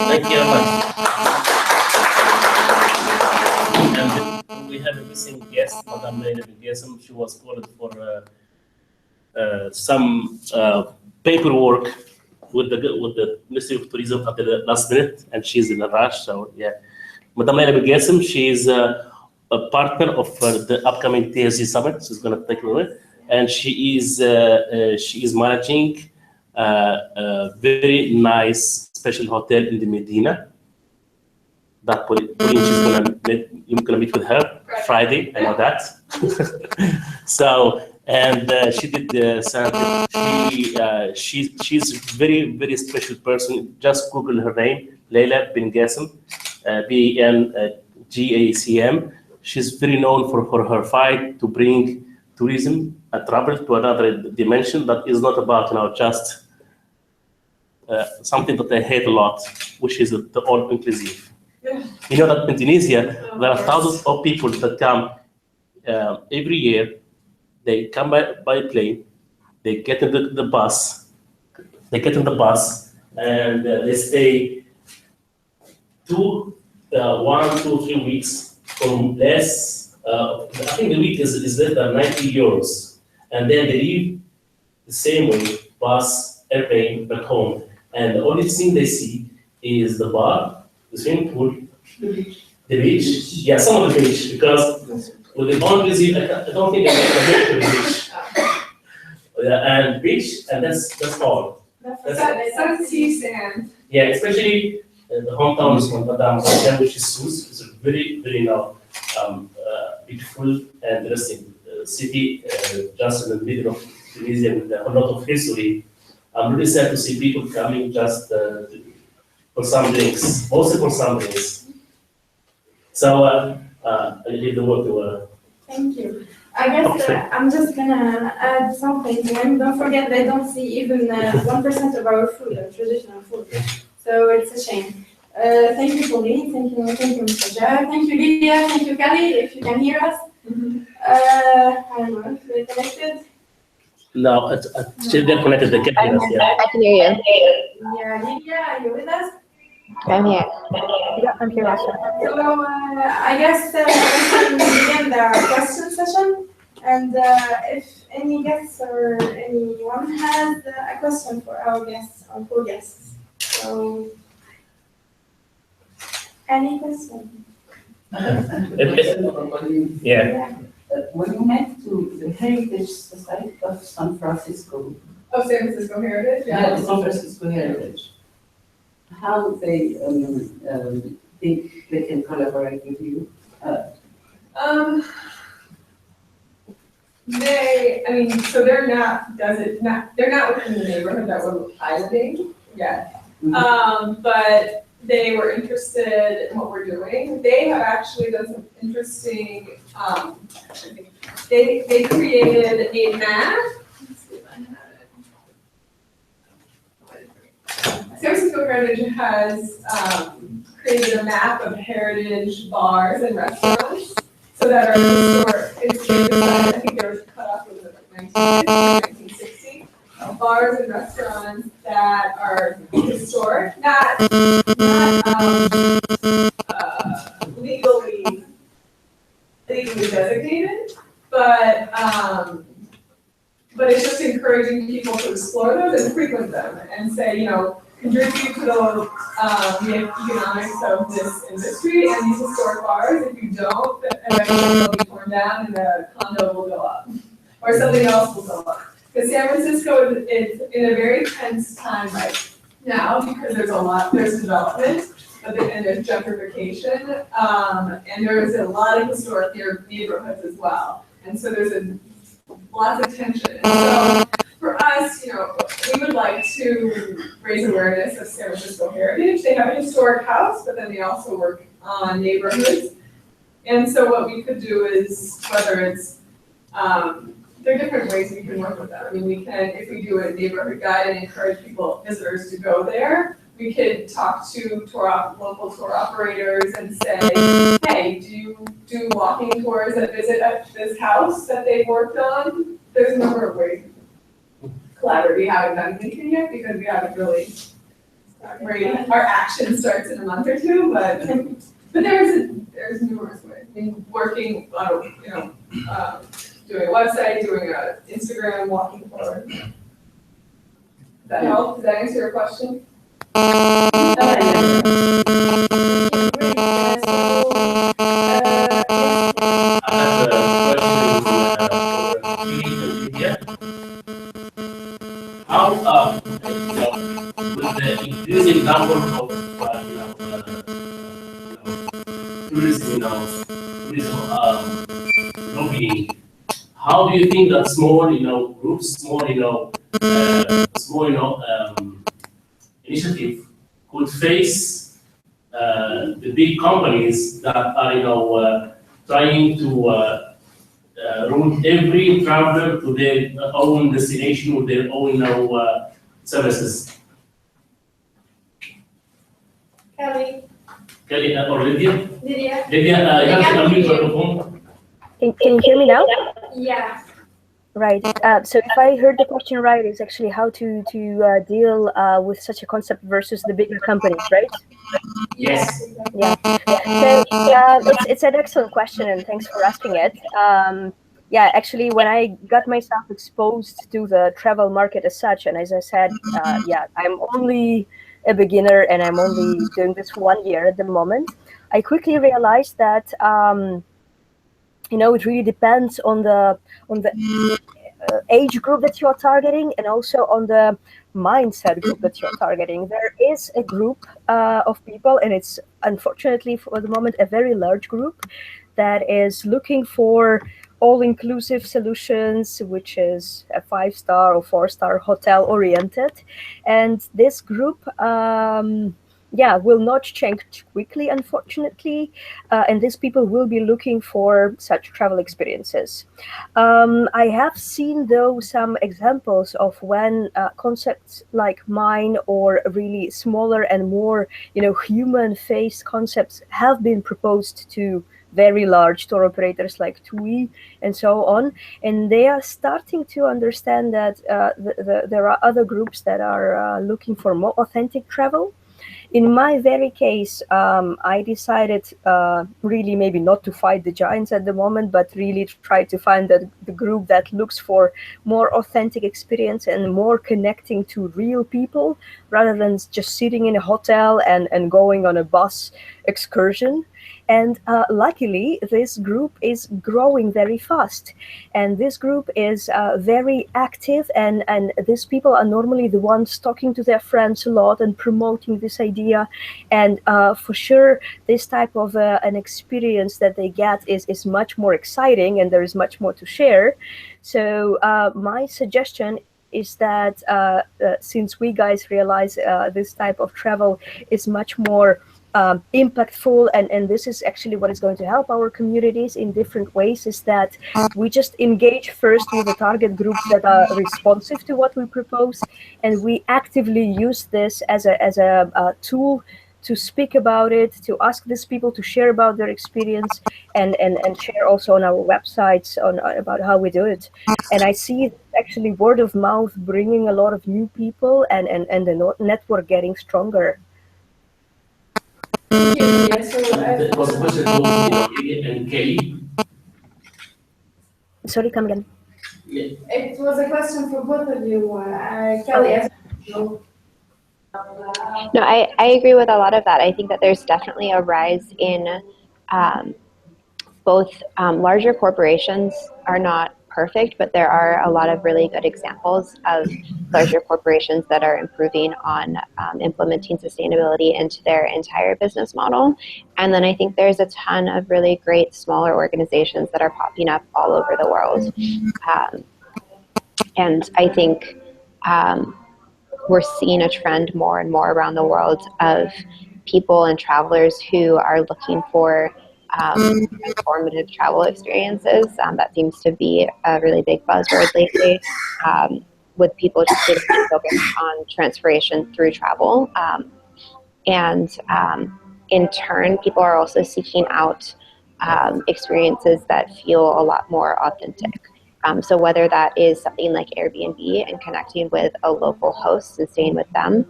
Thank you very much. And we have a missing guest, Madame Leila Belgesem. She was called for some paperwork with the Ministry of Tourism at the last minute, and she's in a rush. So yeah, Madame Leila Belgesem, she is a partner of the upcoming TSG Summit. She's going to take it away, and she is managing a very nice special hotel in the Medina. That you're gonna meet with her Friday. I know that. So, and she did something. She's very, very special person. Just Google her name, Leila Belgesem, BENGACM. She's very known for her fight to bring tourism and travel to another dimension that is not about just something that I hate a lot, which is the all-inclusive. You know that in Tunisia, there are thousands of people that come every year. They come by plane, they get in the bus, and they stay 1, 2, 3 weeks from less. I think the week is less than 90 euros, and then they leave the same way, bus, airplane, back home, and the only thing they see is the bar, the swimming pool, the beach. Yeah, some of the beach, because with the all-inclusive, I don't think I can go to the beach. and beach, and that's all. Sun, sea, sand. Yeah, especially the hometown is from Madame, which is Sus. It's a very beautiful and interesting city, just in the middle of Tunisia with a lot of history. I'm really sad to see people coming just for some drinks, mostly for some drinks. So I leave the word to. Thank you. I guess I'm just gonna add something to them. Don't forget they don't see even 1% of our food, our traditional food. So it's a shame. Thank you, Pauline. Thank you, Mr. Jad. Thank you, Lydia. Thank you, Kelly, if you can hear us. I don't know if we're connected. No, still they're connected. They can hear us. Yeah. I can hear you. Yeah, Lydia, are you with us? I'm here. Yeah, I'm here also. So I guess we can begin the question session. And if any guests or anyone has a question for our guests or co-guests. So, any question? Yeah. When you went to the Heritage Society of San Francisco, Oh, San Francisco Heritage? yeah, the San Francisco Heritage, how they think they can collaborate with you? So they're not within the neighborhood that we're piloting yet. But they were interested in what we're doing. They have actually done some interesting, they created a map. Let's see if I have it. San Francisco Heritage has created a map of heritage bars and restaurants so that are historic. I think there was a cutoff of like 1960. Bars and restaurants that are historic, not legally designated, but it's just encouraging people to explore those and frequent them and say, contribute to the economics of this industry and these historic bars. If you don't, eventually they'll be torn down and the condo will go up or something else will go up. Because San Francisco is in a very tense time right now because there's development, and there's gentrification, and there's a lot of historic neighborhoods as well. And so there's lots of tension. And so for us, we would like to raise awareness of San Francisco heritage. They have a historic house, but then they also work on neighborhoods. And so what we could do is, whether it's there are different ways we can work with them. I mean, we can, if we do a neighborhood guide and encourage visitors to go there, we could talk to local tour operators and say, hey, do you do walking tours that visit this house that they've worked on? There's a number of ways we can collaborate. We haven't done anything yet because we haven't really started. Our action starts in a month or two, but there's numerous ways. I mean, working, doing a website, doing an Instagram walking tour. Does that help? Does that answer your question? How, with the increasing number of tourism lobbying, how do you think that small, groups, small initiative could face the big companies that are, trying to route every traveler to their own destination with their own, services? Kelly or Lydia? Lydia? Lydia, you have to unmute your phone. Can you hear me now? Yeah. Right. So if I heard the question right, it's actually how to deal with such a concept versus the bigger companies, right? Yes. Yeah. So it's an excellent question, and thanks for asking it. Actually, when I got myself exposed to the travel market as such, and as I said, I'm only a beginner and I'm only doing this for 1 year at the moment. I quickly realized that it really depends on the age group that you're targeting, and also on the mindset group that you're targeting. There is a group of people, and it's unfortunately for the moment a very large group that is looking for all-inclusive solutions, which is a 5-star or 4-star hotel oriented. And this group, will not change quickly, unfortunately. And these people will be looking for such travel experiences. I have seen, though, some examples of when concepts like mine or really smaller and more, human-faced concepts have been proposed to very large tour operators like TUI and so on, and they are starting to understand that there are other groups that are looking for more authentic travel. In my very case, I decided really maybe not to fight the giants at the moment, but really try to find the group that looks for more authentic experience and more connecting to real people rather than just sitting in a hotel and going on a bus excursion. And luckily, this group is growing very fast. And this group is very active, and these people are normally the ones talking to their friends a lot and promoting this idea. And for sure, this type of an experience that they get is much more exciting, and there is much more to share. So my suggestion is that since we guys realize this type of travel is much more impactful, and this is actually what is going to help our communities in different ways, is that we just engage first with the target groups that are responsive to what we propose, and we actively use this as a tool to speak about it, to ask these people to share about their experience, and share also on our websites on about how we do it. And I see actually word of mouth bringing a lot of new people, and the network getting stronger. Thank you. Yeah, so It was a question to and Kelly. Sorry, come again. it was a question for both of you. Kelly, as you No, I agree with a lot of that. I think that there's definitely a rise in both larger corporations are not perfect, but there are a lot of really good examples of larger corporations that are improving on implementing sustainability into their entire business model. And then I think there's a ton of really great smaller organizations that are popping up all over the world. And I think we're seeing a trend more and more around the world of people and travelers who are looking for transformative travel experiences. That seems to be a really big buzzword lately, with people just getting focused on transformation through travel. And in turn, people are also seeking out experiences that feel a lot more authentic. So whether that is something like Airbnb and connecting with a local host and staying with them,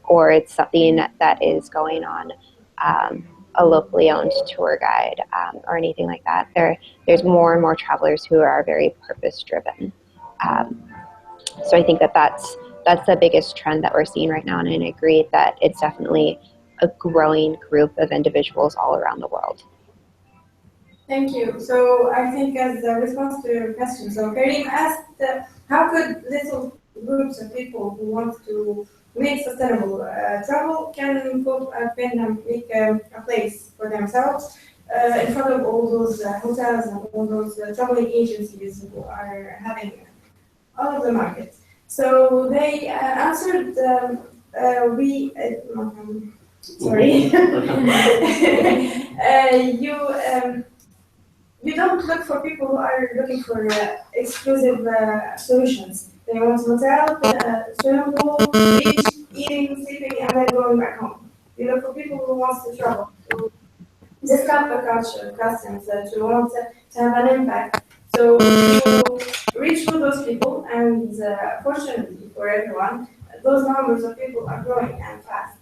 or it's something that is going on a locally owned tour guide or anything like that. There's more and more travelers who are very purpose-driven. So I think that's the biggest trend that we're seeing right now, and I agree that it's definitely a growing group of individuals all around the world. Thank you. So I think as a response to your question, so Karim asked, how could little groups of people who want to make sustainable travel can go and make a place for themselves in front of all those hotels and all those traveling agencies who are having all of the markets. So they answered, sorry, you don't look for people who are looking for exclusive solutions. They want hotel, swimming pool, beach, eating, sleeping, and then going back home. You look for people who want to travel, to discover culture, customs, to want to have an impact. So you reach to those people, and fortunately for everyone, those numbers of people are growing and fast.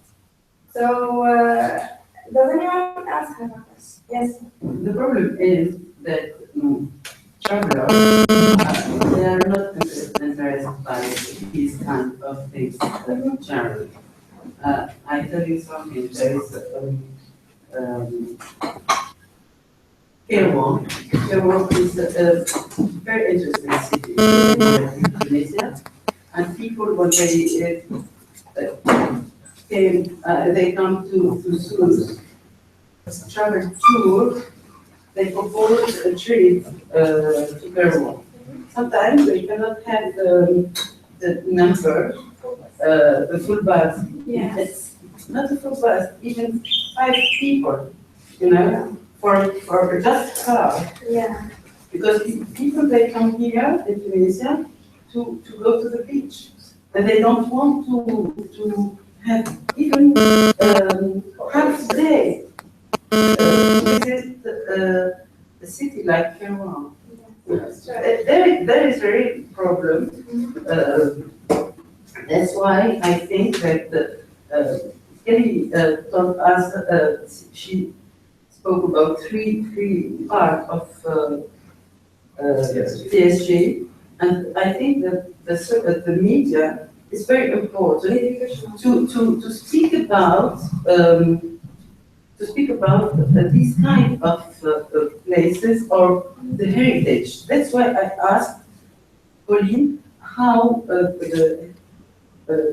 So does anyone else have a question? Yes. The problem is that travelers, they are not interested by these kind of things generally. I tell you something, there is Kairouan. Kairouan is a very interesting city in Tunisia, and people when they come to Suez, travel tour, they propose a trip to Kairouan. Sometimes they cannot have the number, the full bus. Yes. It's not a full bus, even 5 people, you know, for just car. Yeah. Because people, they come here in Tunisia to go to the beach. And they don't want to have even half a day to visit a city like Kairouan. There is really problem. That's why I think that Kelly told us, she spoke about three parts of TSG, and I think that the media is very important to speak about these kind of places or the heritage. That's why I asked Pauline how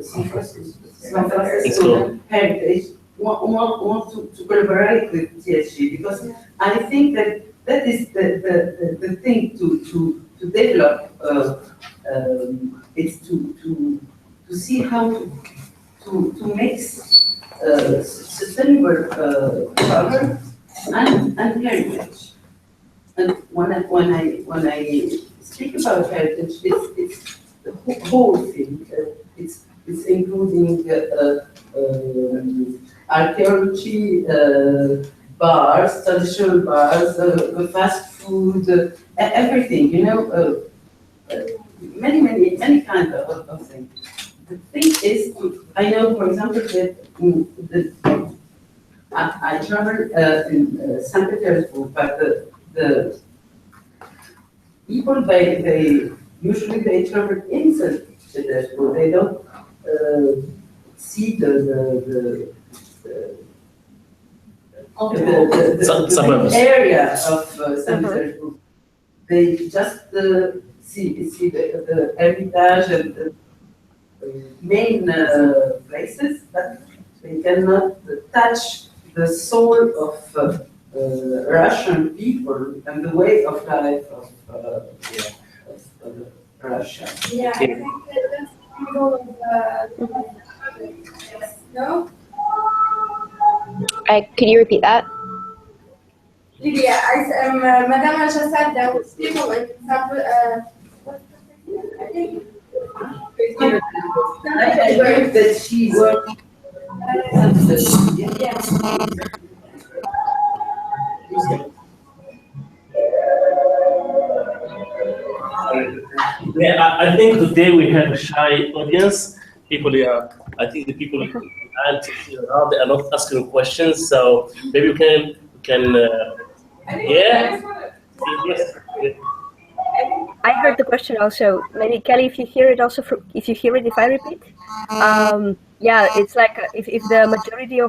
San Francisco heritage want to collaborate with TSG, because I think that is the thing to develop. It's to see how to mix sustainable cover and heritage. And when I speak about heritage, it's the whole thing. It's including archaeology, bars, traditional bars, fast food, everything. You know, many kinds of things. The thing is, I know, for example, that I traveled in St. Petersburg, but the people they usually travel in St. Petersburg. They don't see the area of St. Petersburg. They just see the Hermitage and the main places, but they cannot touch the soul of Russian people and the way of life of Russia. Yeah, I think that's the goal of the yes. No? Could you repeat that? Lydia, Madame Asha said that was people in I think I heard that she worked. Yeah, I think today we have a shy audience. People, I think the people aren't around, they are not asking questions, so maybe we can yeah. Yes. I heard the question also. Maybe Kelly, if you hear it also, if I repeat, yeah, it's like if the majority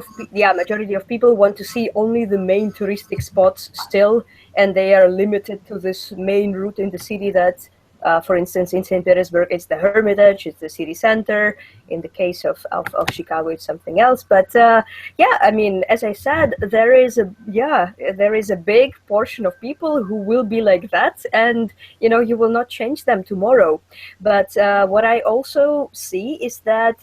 of people want to see only the main touristic spots still, and they are limited to this main route in the city that. For instance, in St. Petersburg, it's the Hermitage, it's the city center. In the case of Chicago, it's something else. But yeah, I mean, as I said, there is a big portion of people who will be like that, and you will not change them tomorrow. But what I also see is that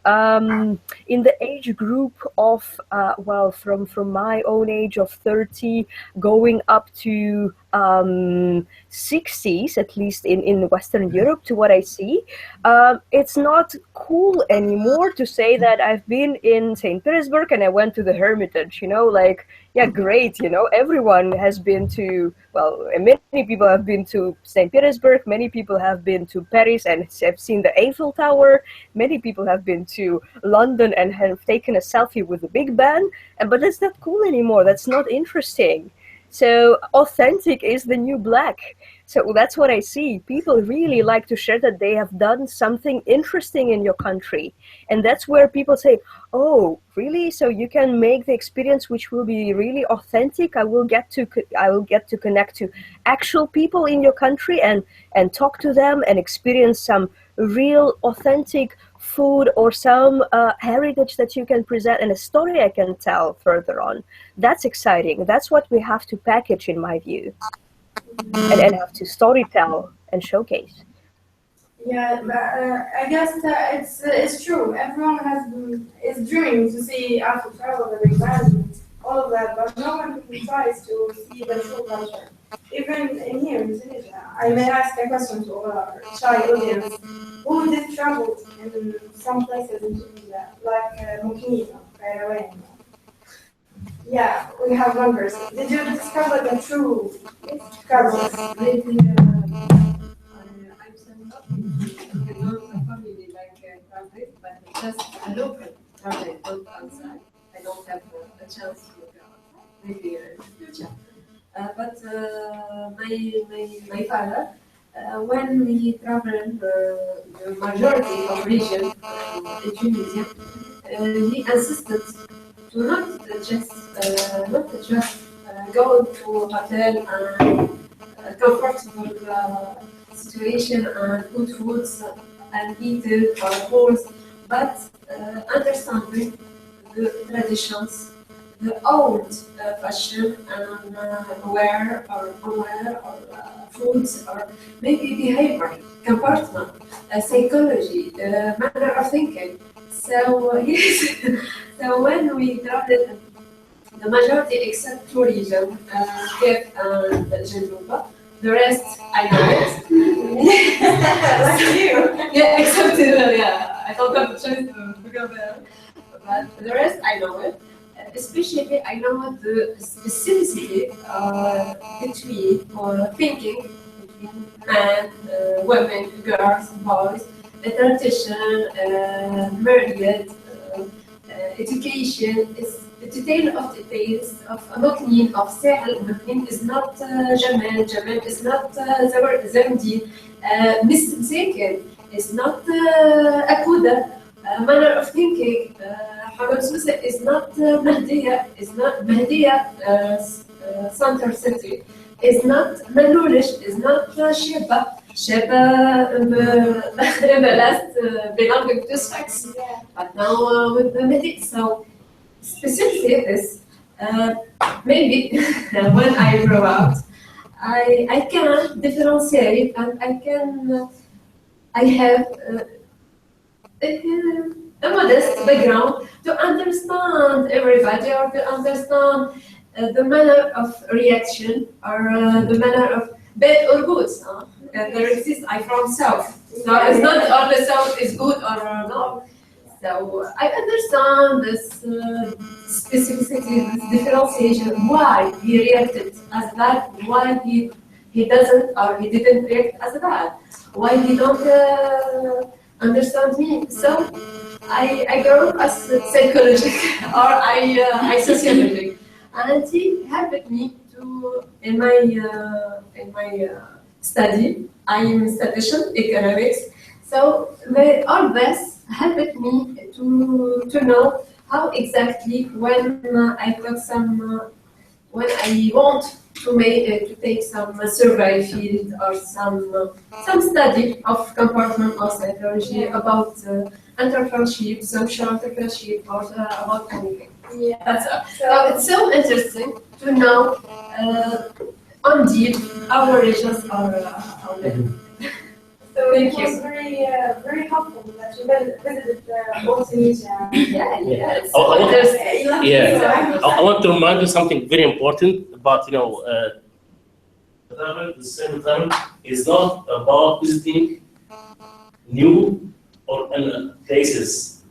in the age group of from my own age of 30 going up to 60s, at least in Western Europe, to what I see, it's not cool anymore to say that I've been in St. Petersburg and I went to the Hermitage, like, yeah, great, everyone has been to, many people have been to St. Petersburg, many people have been to Paris and have seen the Eiffel Tower, many people have been to London and have taken a selfie with the Big Ben, but that's not cool anymore, that's not interesting. So authentic is the new black. So that's what I see. People really like to share that they have done something interesting in your country. And that's where people say, oh, really? So you can make the experience which will be really authentic. I will get to connect to actual people in your country and talk to them and experience some real authentic food or some heritage that you can present and a story I can tell further on. That's exciting. That's what we have to package, in my view, and have to story tell and showcase. Yeah, but I guess it's true. Everyone is dreaming to see Africa travel, the Big Band, all of that, but no one tries to see the true culture. Even in here in Tunisia, I may ask a question to our shy audience: who did travel in some places in Tunisia, like Mukina, Kairouan? Yeah, we have one person. Did you discover the true culture? Maybe I'm sending up not a family like translate, but just a local translate, not outside. I don't have a chance to go outside, maybe in the future. But my father, when he traveled the majority of region in Tunisia, he insisted to not just go to a hotel and comfortable situation and good foods and eating or foods, but understanding the traditions, the old fashion and wear or foods or maybe behavior, comportment, psychology, manner of thinking. So yes, so when we traveled, the majority except two regions, Kef and Jendouba, the rest I know it. Like you. Yeah, except yeah, I don't have the chance to go there. But the rest I know it. Especially I know the specificity between thinking between men, women, girls, boys, tradition, marriage, education is the detail of details of Moknin, of Sahel. Moknin is not Jamal, Jamal is not Zamdi, Miss Msakin is not Akuda, manner of thinking. Hamad Sousa is not Mahdiya, Center City, is not Maloulish, is not Sheba. Sheba in the last belonging to Sfax, but now with the Mehdi. So specifically is maybe when I grow up, I can differentiate and I have a modest background to understand everybody or to understand the manner of reaction or the manner of bad or good. There exists. I'm from South, so it's not all the South is good or no. So I understand this specificity, this differentiation. Why he reacted as that? Why he doesn't or he didn't react as that? Why he don't understand me? So I grew up as psychologic or I sociologic, and he helped me to in my study. I am statistician, economics. So all this helped me to know how exactly when I got when I want to take some survey field or some study of comportment or psychology about entrepreneurship, social entrepreneurship, or about anything. Yeah. That's so it's so interesting to know indeed our regions are living. So Thank it you. was very helpful that you visited both Tunisia. Yeah. It's Oh, so interesting. Yeah. I want to remind you something very important about, travel, the same travel is not about visiting new or places.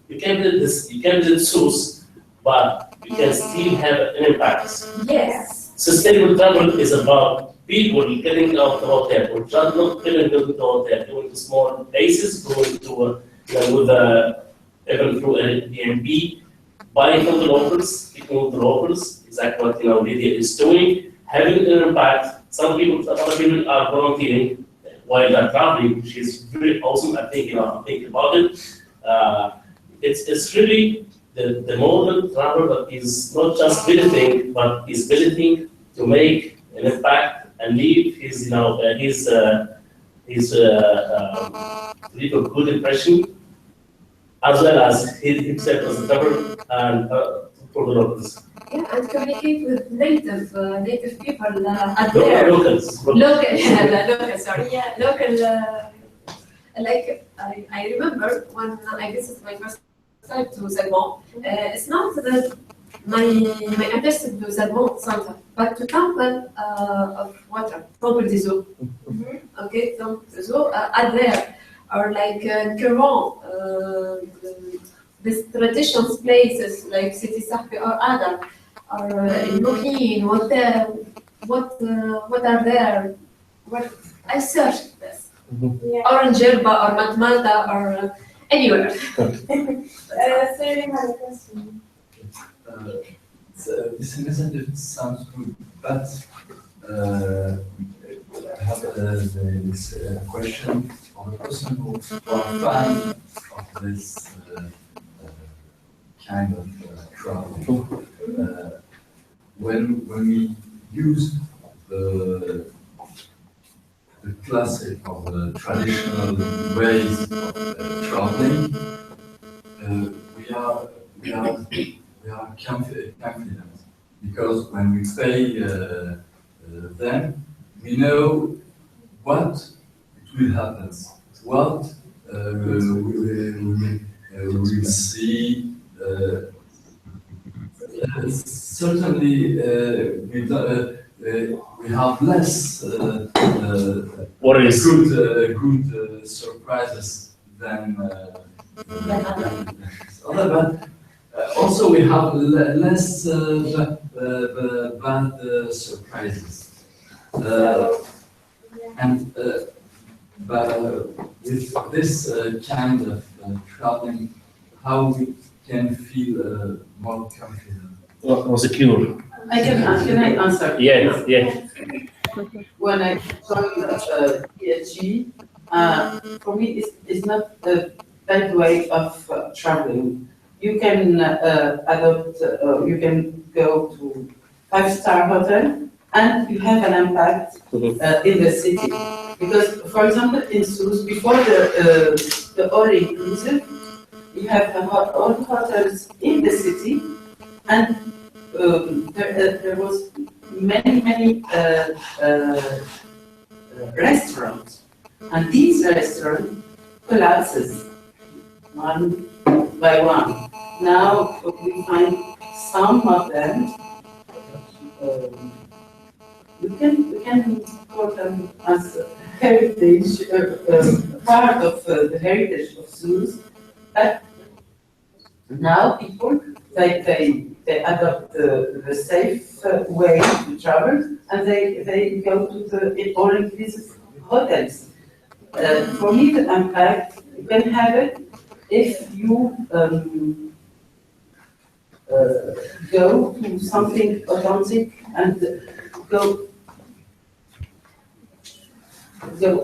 You can visit source, but you can still have an impact. Yes. Sustainable travel is about people getting out of the hotel, or just not even going to the hotel, going to small places, going to even through Airbnb, buying from the locals, speaking with the locals. exactly what Lydia is doing, having an impact. Other people are volunteering while they're traveling, which is really awesome. I think I'm thinking about it. It's really the modern traveler that is not just visiting, but is visiting to make an impact and leave his leave a good impression, as well as himself as a traveler and for the locals. Yeah, and communicate with native people at there. Locals. Local, sorry. Yeah. Local, like I remember when I visited my first time to Zagmont, it's not that my interest to Zagmont Center, but to temple of water, Temple des Eaux. Okay, Temple des Eaux at there, or like Caron, these traditions places like City Sahfi or other, or in Mohin, what are there? What I searched this. Yeah. Or in Jerba or Matmalta or anywhere. Sarah had a question. This initiative sounds good, but I have this question for the person who are fan of this kind of travel. When we use the classic or the traditional ways of traveling, we are confident because when we pay them, we know what it will happen, what we will see. Certainly, we have less good surprises than other, but also we have less bad surprises. And but with this kind of traveling, how we can feel more confident. More secure. Can I answer? Yes, yes. When I joined TSG, for me, it's not a bad way of traveling. You can adopt, you can go to 5-star hotel, and you have an impact in the city. Because, for example, in Sousse, before the all-inclusive, you have all hotels in the city, and there was many restaurants, and these restaurants collapses one by one. Now we find some of them. We can call them as heritage, part of the heritage of Sousse. But now people they adopt the safe way to travel, and they go to the all-inclusive hotels. For me, the impact you can have it if you go to something authentic and go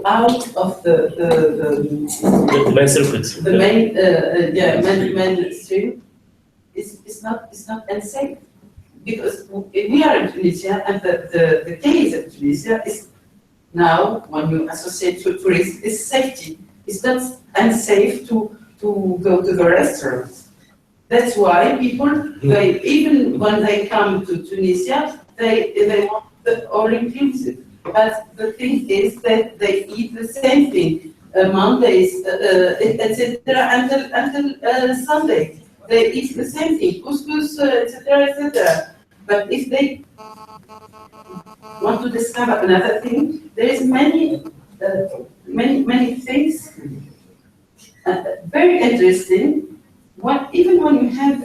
out of The main circuits. the mainstream. It's not unsafe, because we are in Tunisia, and the case of Tunisia is now, when you associate to tourism, is safety. It's not unsafe to go to the restaurants. That's why people, even when they come to Tunisia, they want the all-inclusive. But the thing is that they eat the same thing Mondays, etc. until Sunday. They eat the same thing, couscous, etc., etc. But if they want to discover another thing, there is many things very interesting. Even when you have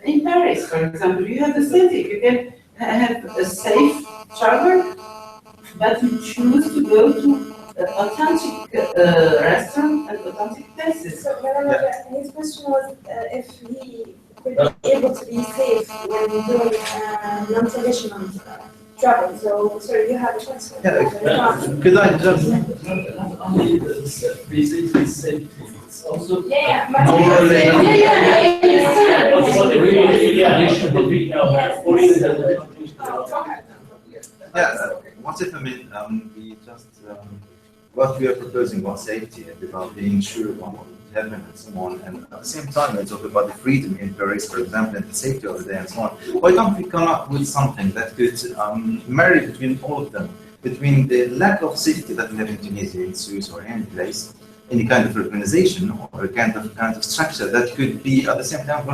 in Paris, for example, you have the same thing. You can have a safe travel, but you choose to go to authentic restaurant and authentic places. So, his question was if he will be able to be safe when doing non-traditional travel. So you have a chance. Could I just? Only the safety. It's also. Yeah, What if we just what we are proposing about safety and about being sure about what will happen and so on, and at the same time we talk about the freedom in Paris, for example, and the safety of the day and so on. Why don't we come up with something that could marry between all of them, between the lack of safety that we have in Tunisia, in Suez or any place, any kind of organization or a kind of structure that could be at the same time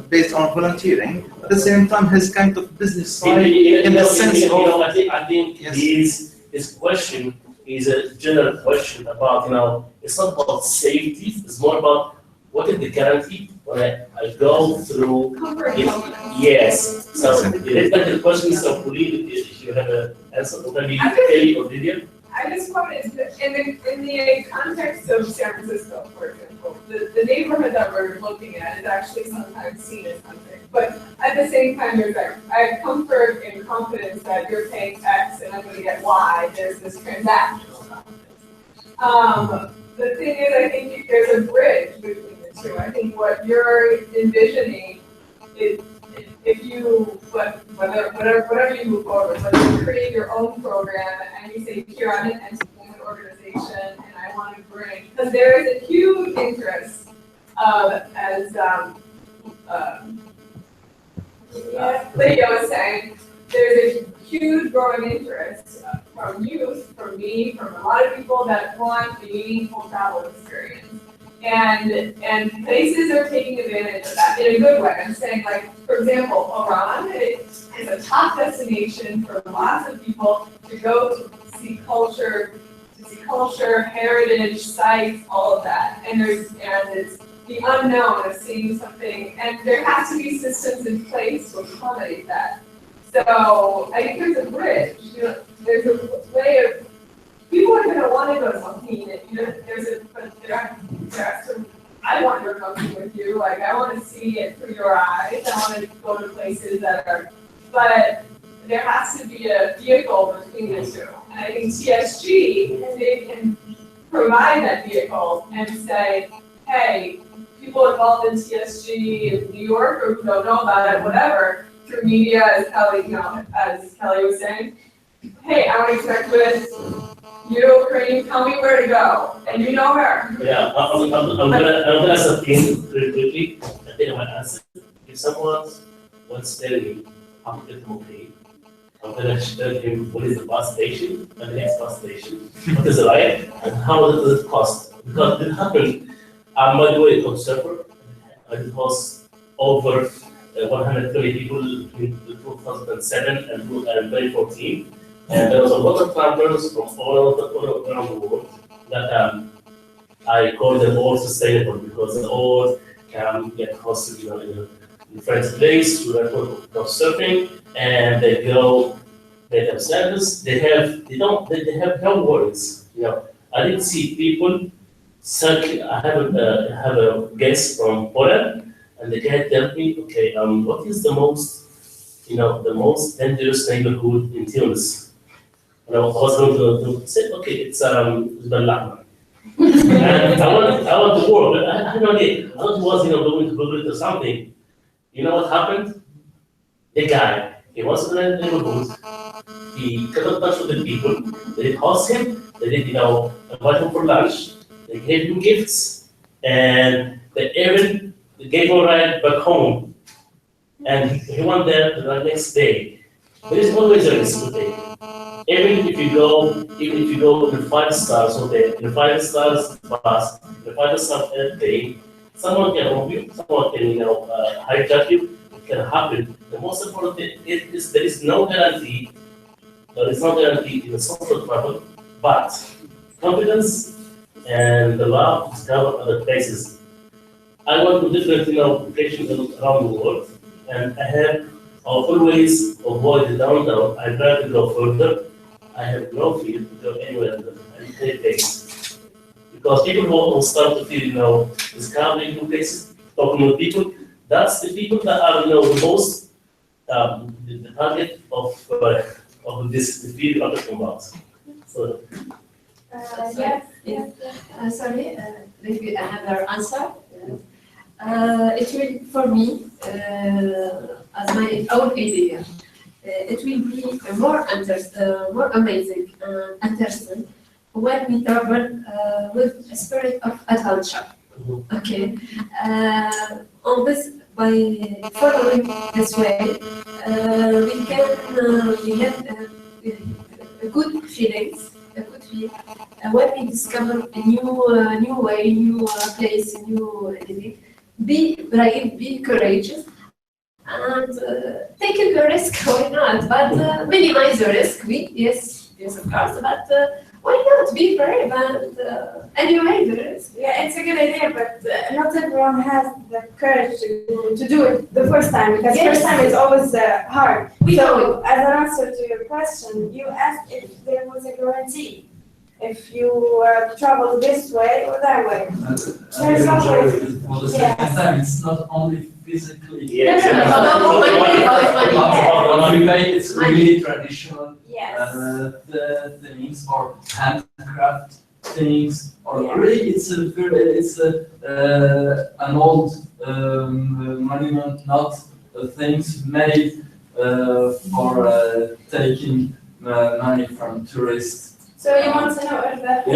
based on volunteering, at the same time has kind of business side in the sense of. I think yes. This question is a general question about, it's not about safety, it's more about what is the guarantee when I go through. Yes. So the question is so if you have an answer, maybe Kelly or Lydia. I just wanted in the context of San Francisco, for example, the neighborhood that we're looking at is actually sometimes seen as something. But at the same time, there's I have comfort and confidence that you're paying X and I'm going to get Y. There's this transactional confidence. The thing is, I think there's a bridge between the two. I think what you're envisioning is if you, whatever you move forward, whether you create your own program and you say, here I'm an entity, I'm an organization, and I want to bring, because there is a huge interest as Lydia was saying, there's a huge growing interest from youth, from me, from a lot of people that want a meaningful travel experience. And places are taking advantage of that in a good way. I'm saying, for example, Iran is a top destination for lots of people to go to see culture, heritage, sites, all of that. And it's the unknown of seeing something, and there has to be systems in place to accommodate that. So I think there's a bridge. There's a way of. People are going to want to go to something, I want to go something with you, I want to see it through your eyes, I want to go to places that are, but there has to be a vehicle between the two. And I think TSG, they can provide that vehicle and say, hey, people involved in TSG in New York or who don't know about it, whatever, through media, as Kelly was saying, hey, I want to connect with you, can you tell me where to go? And you know her. Yeah, I'm gonna ask a thing very quickly. I think I might answer. If someone wants to tell me how to get home paid, I'm gonna tell him what is the bus station and the next bus station, what is the ride, and how much does it cost. Because it happened, I'm by the way, observer. It was over 120 people between 2007 and 2014. And there was a lot of travelers from all around the world that I call them all sustainable because they all can get hosted in a friend's place to go surfing, and they go, they have service, they have no worries. I didn't see people. I have a guest from Poland, and the guy told me, okay, what is the most dangerous neighborhood in Tunis? And I was going to say, okay, it's Bellahma. And I want to work, but I had no idea. I thought it was going to Google it or something. You know what happened? The guy, he was in the neighborhood. He got in touch with the people. They did host him. They did, invite him for lunch. They gave him gifts, and they even gave him a ride back home. And he went there the next day. There is always a risk to take. Even if you go in 5 stars hotel, in 5 stars bus, in 5 stars airplane, someone can rob you, someone can hijack you. It can happen. The most important thing is there is no guarantee. There is no guarantee in the social travel, but confidence and the love discover other places. I went to different locations around the world, and I always avoid the downtown. I try to go further. I have no fear to go anywhere in any place. Because people will start to feel, discovering new places, talking with people, That's the people that are, the most the target of this the field I'm talking about. So Sorry, maybe another answer. It will, for me, as my own idea, it will be more amazing and interesting when we travel with a spirit of adventure. Okay, on this, by following this way, we get good feelings, a good feel. When we discover a new way, new place, new anything, be brave, be courageous, and take a risk. Why not? But minimize the risk. Yes, of course. But why not be brave and anyway the risk? Yeah, it's a good idea, but not everyone has the courage to do it the first time, because first time is always hard. So, as an answer to your question, you asked if there was a guarantee. If you travel this way or that way. There's always, for the second time, it's not only physically. Yes. It's really traditional yes. The things or handcraft things, or really it's an old monument, not things made for taking money from tourists. So you want to know if that You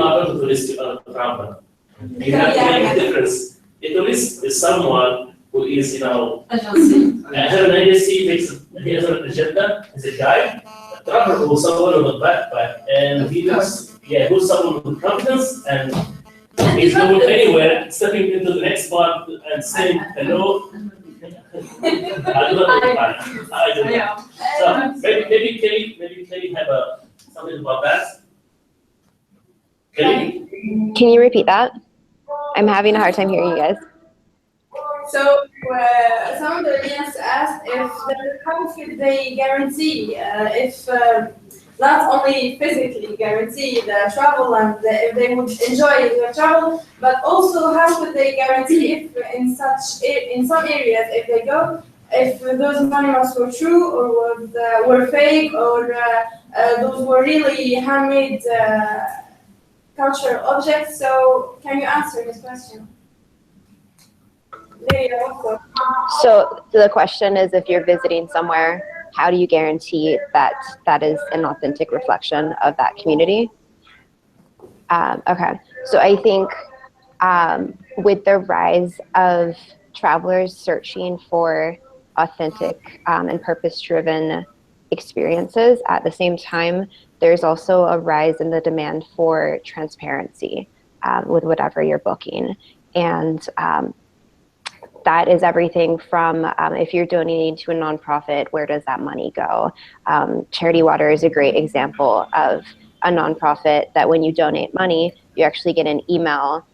are not a tourist, you are a traveler. You have to make a difference. A tourist is someone who is, Agency. has an agency, he has an agenda, he's a guide. A traveler who's someone with a backpack, and who's someone with confidence, and he's going anywhere, stepping into the next spot and saying hello. I don't know. So maybe Kelly have something about that. Kelly? Can you repeat that? I'm having a hard time hearing you guys. So some of the audience asked if how could they guarantee if not only physically guarantee the travel and if they would enjoy the travel, but also how could they guarantee if in some areas if they go, if those monuments were true or were fake, or those were really handmade cultural objects. So can you answer this question? So the question is, if you're visiting somewhere, how do you guarantee that that is an authentic reflection of that community? Okay, so I think with the rise of travelers searching for authentic and purpose-driven experiences, at the same time, there's also a rise in the demand for transparency with whatever you're booking. And that is everything from if you're donating to a nonprofit, where does that money go? Charity Water is a great example of a nonprofit that when you donate money, you actually get an email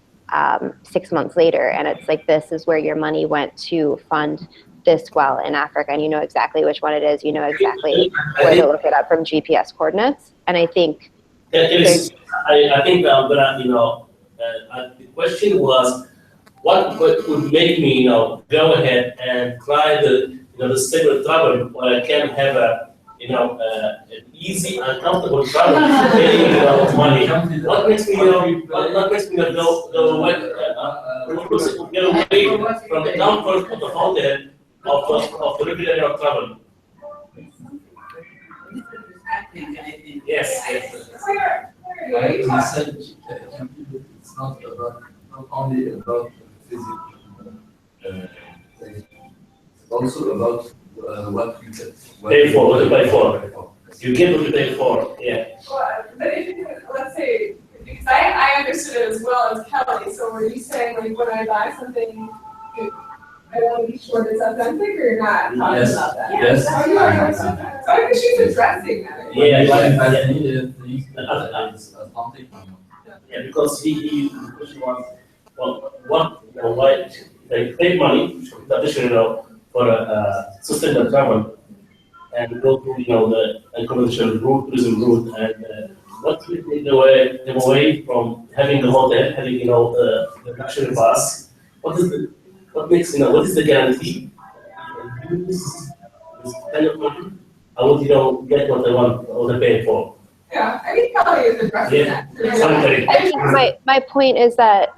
6 months later, and it's like, this is where your money went to fund this well in Africa, and you know exactly which one it is. You know exactly where to look it up from GPS coordinates. And I think I think the question was, what would make me, go ahead and try the sacred travel, where I can have an easy and comfortable travel, paying money. What makes me, go away from the comfort of the hotel of the regular travel? Yes. I said it's not only about physical things, it's also about what you get. Pay for, what you pay for. You get what you pay for, yeah. Well, but if, let's say, because I understood it as well as Kelly, so were you saying, like, when I buy something, I want to be sure it's authentic, or you're not talking about that? Yes. Oh, you understood that. So I think she's addressing that. Yeah, I need things that is authentic. Yeah, because the question was, why they pay money, traditional, for sustainable travel, and go through, the unconventional route, tourism route, and what will take them away from having the hotel, having, the luxury bus? What is what makes, what is the guarantee? Use this kind of money, I would, get what I want, what I'm paying for. Yeah, I think Kelly is addressing that. Sorry. I think my point is that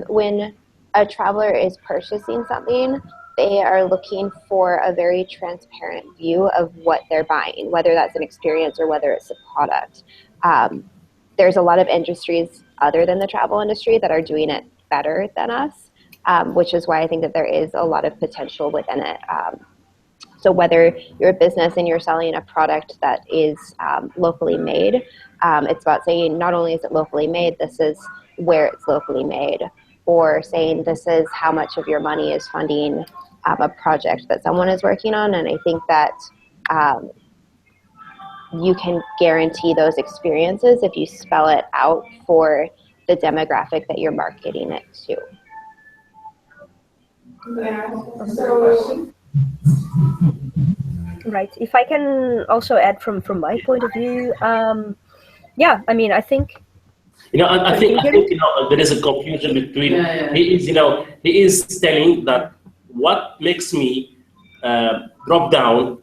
when a traveler is purchasing something, they are looking for a very transparent view of what they're buying, whether that's an experience or whether it's a product. There's a lot of industries other than the travel industry that are doing it better than us, which is why I think that there is a lot of potential within it. So whether you're a business and you're selling a product that is locally made, it's about saying not only is it locally made, this is where it's locally made, or saying this is how much of your money is funding a project that someone is working on. And I think that you can guarantee those experiences if you spell it out for the demographic that you're marketing it to. Yeah. So, Right. If I can also add from my point of view, yeah, I mean, I think. I think there is a confusion between. He is telling that what makes me drop down,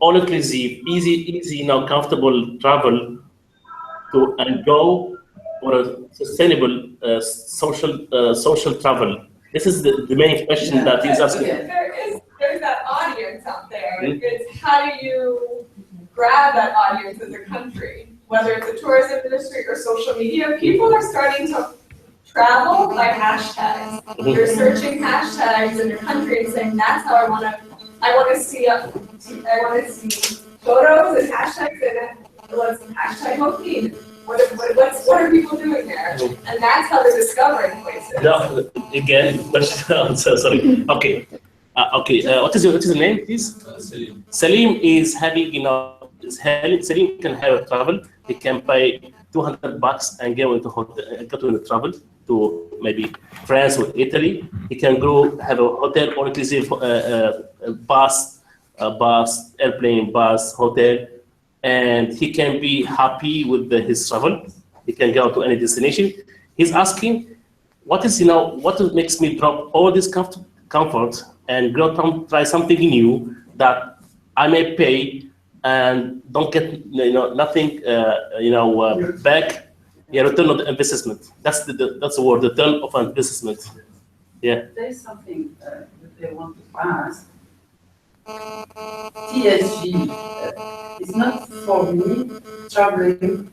all inclusive, easy, comfortable travel to and go for a sustainable social travel. This is the main question that he's asking. There's that audience out there. It's how do you grab that audience as a country, whether it's the tourism industry or social media. People are starting to travel by hashtags. You're searching hashtags in your country and saying that's how I want to see photos and hashtags in it. Let's hashtag Hokkien. What are people doing there? And that's how they're discovering places. No, again, I'm so sorry. Okay. What is your name, please? Salim. Salim is having, Salim can have a travel. He can pay $200 and go into travel to maybe France or Italy. He can go have a hotel all inclusive bus, airplane, bus, hotel, and he can be happy with his travel. He can go to any destination. He's asking, what makes me drop all this comfort and go try something new that I may pay and don't get nothing back. Yeah, return of the investment. That's the word, return of investment. Yeah. There is something that I want to ask. TSG is not for me traveling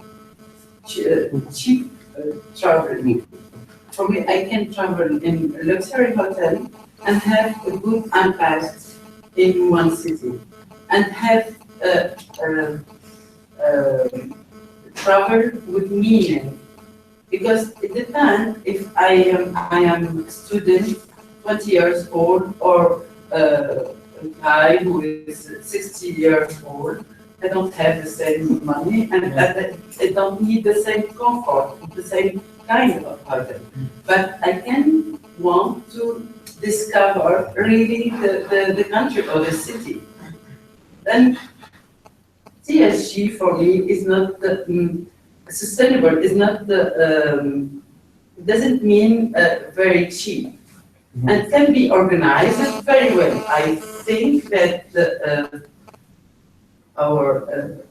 cheap traveling. For me, I can travel in a luxury hotel and have a good impact in one city, and have travel with meaning. Because it depends if I am a student, 20 years old, or a guy who is 60 years old. I don't have the same money, and I don't need the same comfort, the same kind of hotel. But I can want to discover really the country or the city. Then TSG for me is not sustainable. Is not doesn't mean very cheap, and can be organized very well. I think that our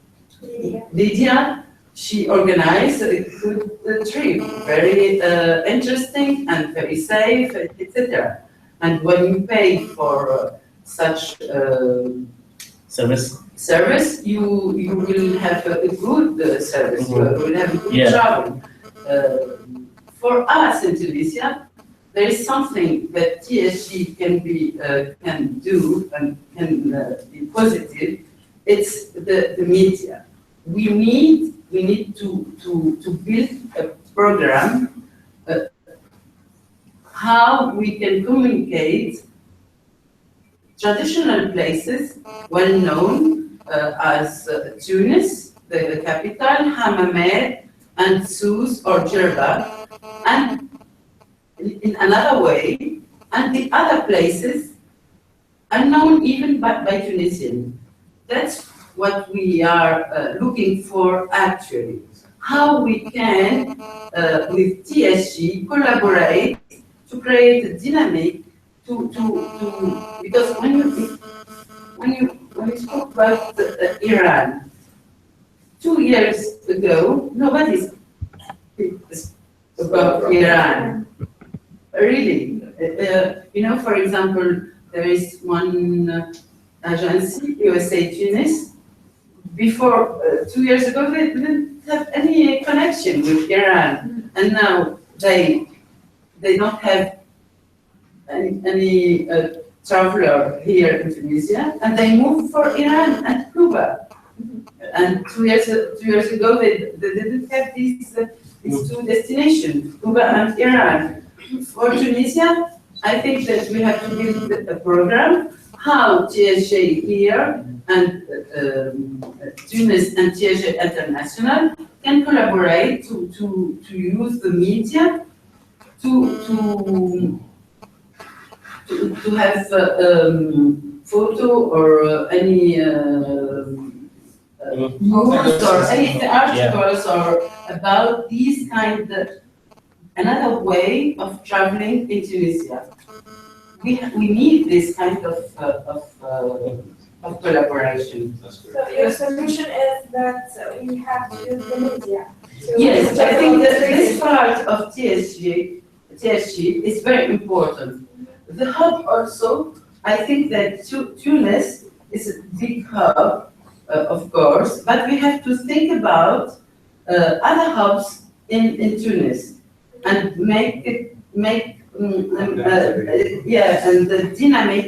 Lydia, she organized a good trip, very interesting and very safe, etc. And when you pay for such service, you will have a good service. You will have a good travel. For us in Tunisia, there is something that TSG can do and can be positive. It's the media. We need to build a program how we can communicate traditional places well known as Tunis, the capital, Hammamet, and Sousse or Djerba, and in another way, and the other places unknown even by Tunisians. That's what we are looking for actually. How we can, with TSG, collaborate to create a dynamic because when you spoke about Iran 2 years ago, nobody speaks about Iran. Really, for example, there is one agency, USA Tunis. Before 2 years ago, they didn't have any connection with Iran, and now they don't have any traveler here in Tunisia, and they move for Iran and Cuba. And 2 years ago, they didn't have these two destinations, Cuba and Iran. For Tunisia, I think that we have to build a program how TSG here and Tunis and TSG International can collaborate to use the media to have photo or any news or any articles or about these kind of another way of traveling in Tunisia. We need this kind of collaboration. So your solution is that we have to use the media. Yes, I think that this part of TSG is very important. The hub also, I think that Tunis is a big hub, of course, but we have to think about other hubs in Tunis and make and the dynamic,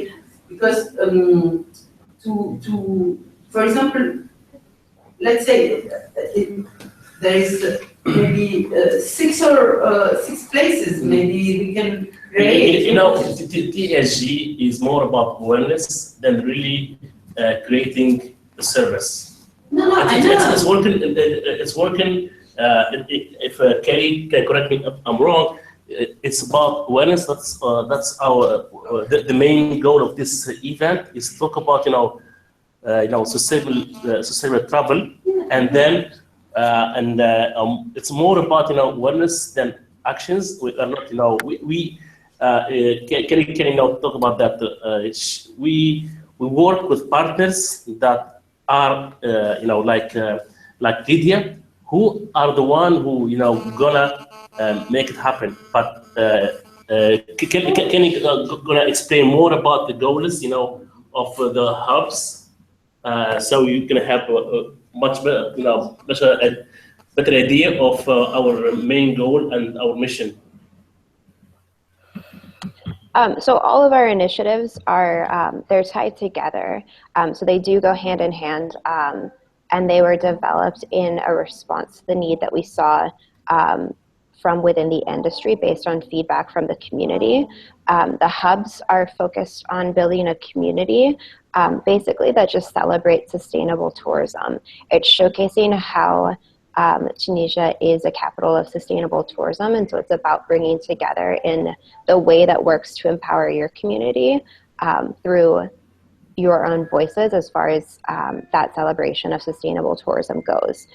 because for example, let's say there is maybe six places maybe we can create. TSG is more about awareness than really creating a service. No, I know. It's working. If Kelly can correct me if I'm wrong, it's about awareness. That's our the main goal of this event is to talk about sustainable travel, and then it's more about awareness than actions. We are not Kelly can talk about that. We work with partners that are like Lydia, who are the one who gonna make it happen. But can you gonna explain more about the goals of the hubs, so you can have a much better better idea of our main goal and our mission. So all of our initiatives are, they're tied together. So they do go hand in hand, and they were developed in a response to the need that we saw from within the industry based on feedback from the community. The hubs are focused on building a community, basically that just celebrates sustainable tourism. It's showcasing how Tunisia is a capital of sustainable tourism, and so it's about bringing together in the way that works to empower your community through your own voices as far as that celebration of sustainable tourism goes.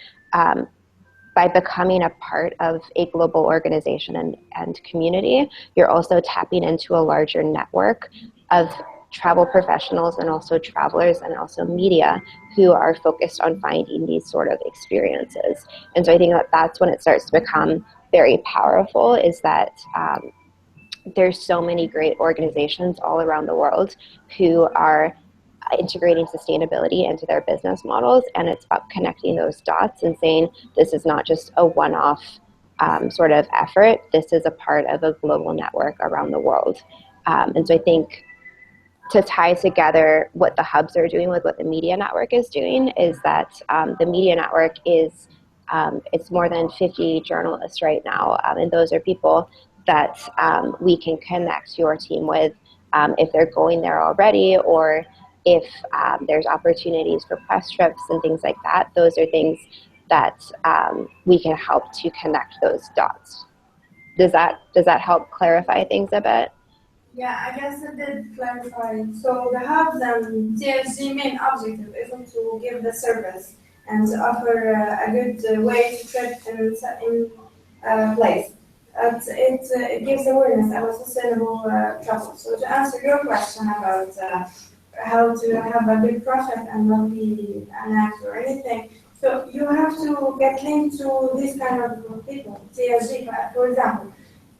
By becoming a part of a global organization and community, you're also tapping into a larger network of travel professionals and also travelers and also media who are focused on finding these sort of experiences. And so I think that that's when it starts to become very powerful, is that there's so many great organizations all around the world who are integrating sustainability into their business models, and it's about connecting those dots and saying this is not just a one-off sort of effort, this is a part of a global network around the world. And so I think to tie together what the hubs are doing with what the media network is doing is that the media network is, it's more than 50 journalists right now, and those are people that we can connect your team with if they're going there already, or if there's opportunities for press trips and things like that. Those are things that we can help to connect those dots. Does that help clarify things a bit? Yeah, I guess it did clarify. So the hubs and TSG main objective isn't to give the service and to offer a good way to trip in place. It gives awareness about sustainable travel. So to answer your question about how to have a big profit and not be an actor or anything, so you have to get linked to this kind of people. TSG, for example,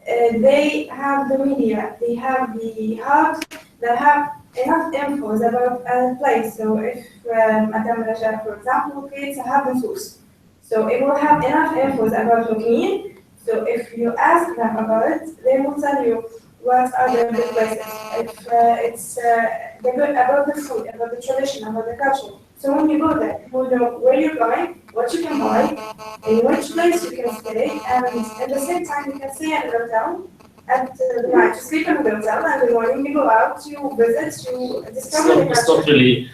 they have the media, they have the hubs that have enough infos about a place. So if Madame Raja, for example, creates a hub in Sousse, so it will have enough infos about Lukmin. So if you ask them about it, they will tell you what are the good places. If it's about the food, about the tradition, about the culture. So when you go there, you will know where you're going, what you can buy, in which place you can stay, and at the same time you can stay at the hotel. At night, you sleep in the hotel, and in the morning you go out to visit, to discover the It's culture. not really,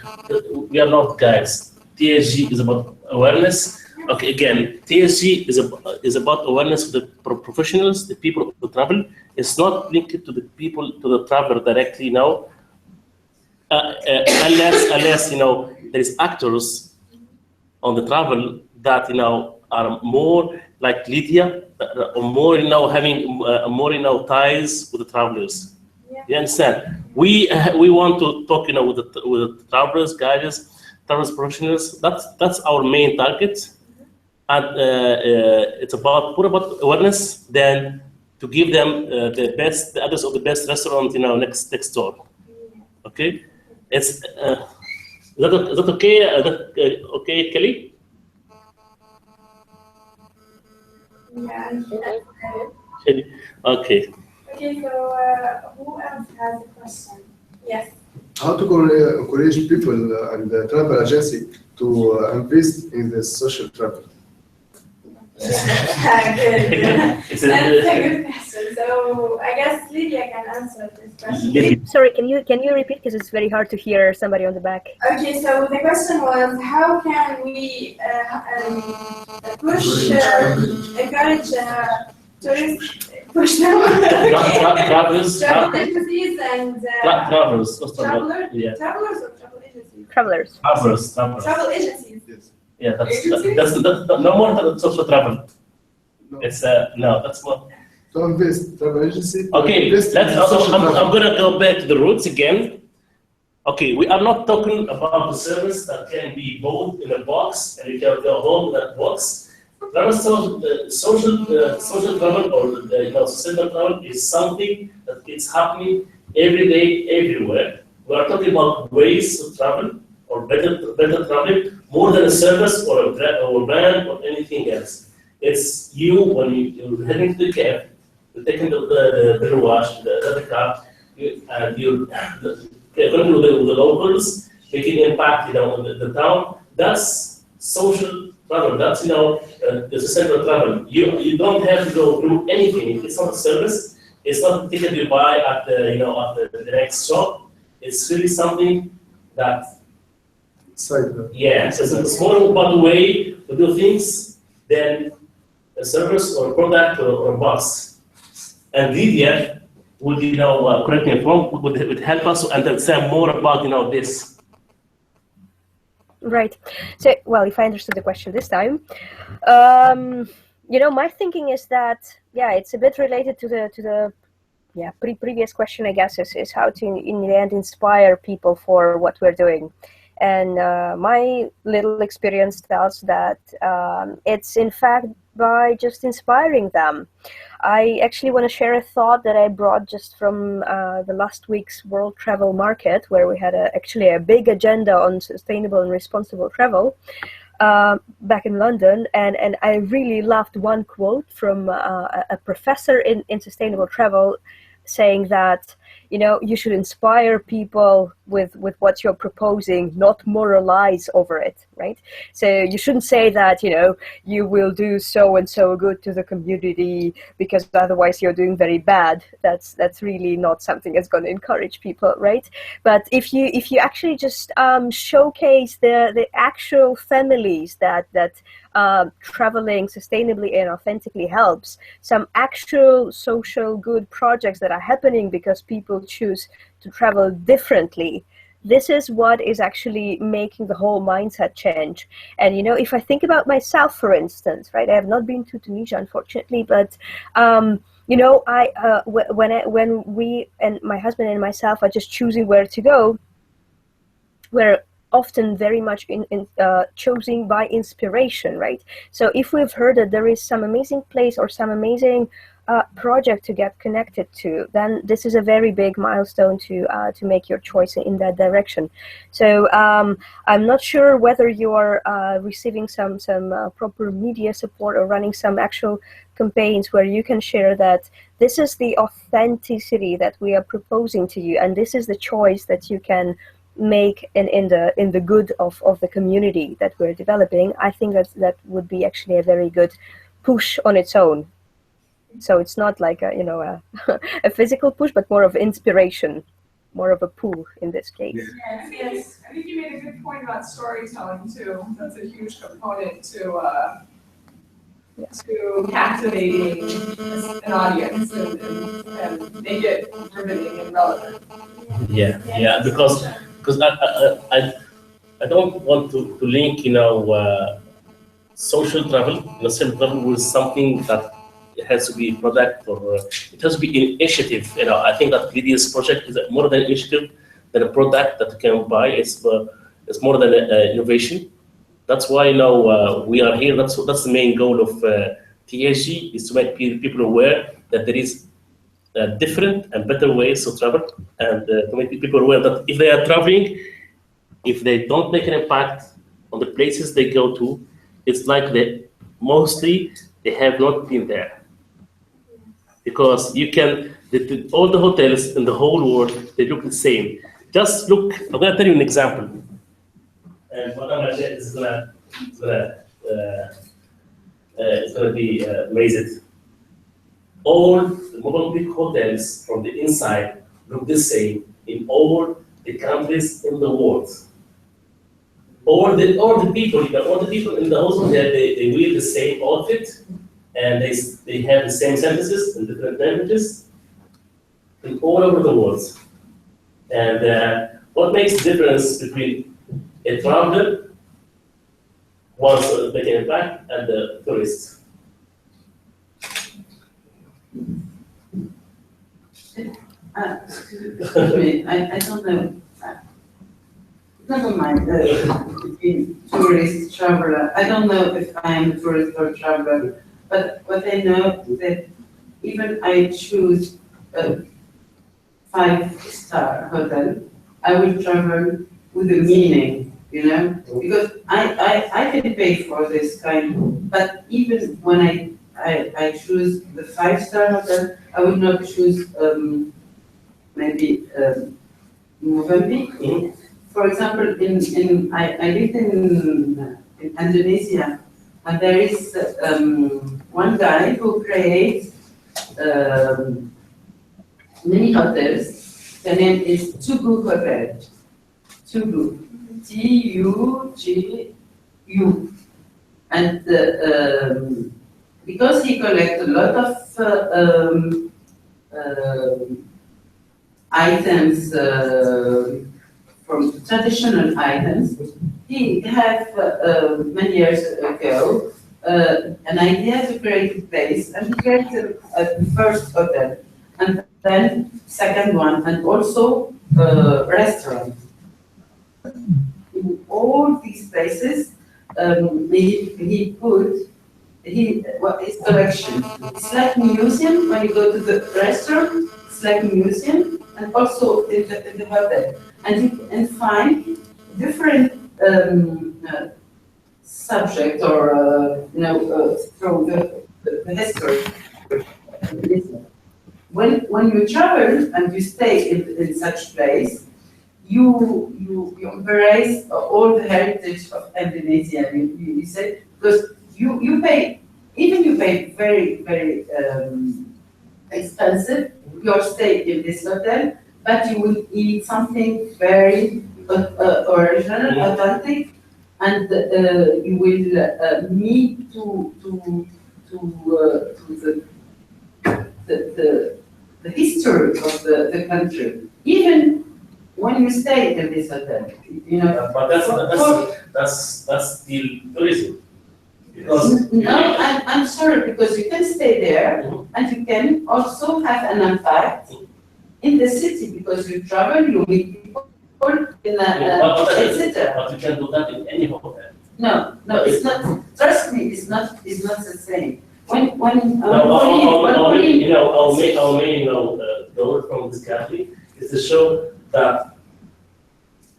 we are not guys. TSG is about awareness. Okay, again, TSG is about awareness of the professionals, the people who travel. It's not linked to the people, to the traveler directly now. Unless there is actors on the travel that are more like Lydia, or more having more ties with the travelers. Yeah. You understand? We want to talk with the travelers, guides, travelers professionals. That's our main target, and it's about awareness. Then to give them the address of the best restaurant next door. Okay, is that okay? Okay, Kelly? Yeah. Kelly? Okay. Okay, so who else has a question? Yes. How to encourage people and the travel agency to invest in the social travel? Good. It's That's a good question. So I guess Lydia can answer this question. Sorry, can you repeat, because it's very hard to hear somebody on the back. Okay, so the question was, how can we encourage tourists, push them, Travelers. travel agencies and Travelers. travelers, Yeah. travelers or travel agencies? Travelers. Travelers. Travel agencies. Yes. Yeah, that's no more than social travel. No. It's no, that's more. To invest travel agency. Okay, invest let's. in the social I'm travel. gonna go back to the roots again. Okay, we are not talking about the service that can be bought in a box and you can go home with that box. Social travel or sustainable travel is something that is happening every day, everywhere. We are talking about ways to travel or better travel more than a service or a brand or anything else. It's you when you're heading to the cab, you're taking the wash, the car, and you're going with the locals, making impact on the town. That's social travel. That's the sustainable travel. You don't have to go through anything. It's not a service. It's not a ticket you buy at the next shop. It's really something that it's a more about way to do things than a service or a product or a box. And Lydia would correct me if wrong, would help us to understand more about this. Right. So, well, if I understood the question this time, my thinking is that it's a bit related to the previous question, I guess, is how to in the end inspire people for what we're doing. And my little experience tells that it's in fact by just inspiring them. I actually want to share a thought that I brought just from the last week's World Travel Market, where we had actually a big agenda on sustainable and responsible travel back in London. And I really loved one quote from a professor in sustainable travel saying that, you should inspire people with what you're proposing, not moralize over it, right? So you shouldn't say that, you will do so and so good to the community because otherwise you're doing very bad. That's really not something that's going to encourage people, right? But if you actually just showcase the actual families that traveling sustainably and authentically helps, some actual social good projects that are happening because people choose to travel differently, this is what is actually making the whole mindset change. And if I think about myself, for instance, right, I have not been to Tunisia, unfortunately, but when we and my husband and myself are just choosing where to go, we're often very much choosing by inspiration, right? So if we've heard that there is some amazing place or some amazing project to get connected to, then this is a very big milestone to make your choice in that direction. So I'm not sure whether you are receiving some proper media support or running some actual campaigns where you can share that this is the authenticity that we are proposing to you, and this is the choice that you can make in the good of the community that we're developing. I think that would be actually a very good push on its own. So it's not like a physical push, but more of inspiration, more of a pull in this case. Yes. I think you made a good point about storytelling too. That's a huge component to captivating an audience and make it riveting and relevant. Yeah, because I don't want to link social travel with something that it has to be product or it has to be initiative. I think that VDS project is more than initiative than a product that you can buy. It's more than innovation. That's why we are here. That's the main goal of TSG, is to make people aware that there is different and better ways to travel, and to make people aware that if they are traveling, if they don't make an impact on the places they go to, it's like they have not been there. Because you can, all the hotels in the whole world, they look the same. Just look, I'm going to tell you an example. And Madame Ajay is going to be amazed. All the Mozambique hotels from the inside look the same in all the countries in the world. All the people in the hotel, they wear the same outfit, and they have the same sentences in different languages in all over the world. And what makes the difference between a traveler, once making it back, and the tourist? Excuse me, I don't know. Never mind, between tourist, traveler. I don't know if I am a tourist or traveler, but what I know is that even I choose a 5-star hotel, I will travel with a meaning, because I can pay for this kind, but even when I choose the 5-star hotel, I will not choose maybe Mozambique. Mm-hmm. For example, I lived in Indonesia, and there is one guy who creates many hotels. The name is Tugu Hotel. Tugu. T-U-G-U. And because he collects a lot of items, from traditional items, he had many years ago an idea to create a place, and he created a first hotel, and then second one, and also a restaurant. In all these places, he put his collection. It's like a museum. When you go to the restaurant, it's like a museum, and also in the hotel. And you can find different subject or from the history. When you travel and you stay in such place, you embrace all the heritage of Indonesia. You say, because you pay very, very expensive your stay in this hotel, but you will eat something very original, authentic, and you will meet to the history of the country. Even when you stay in this hotel, you know. But that's still tourism. Because No, I'm sorry, because you can stay there and you can also have an impact in the city because you travel, you meet people in etc. But you can do that in any hotel. No, it's not. Trust me, it's not the same. When Our main goal from this cafe is to show that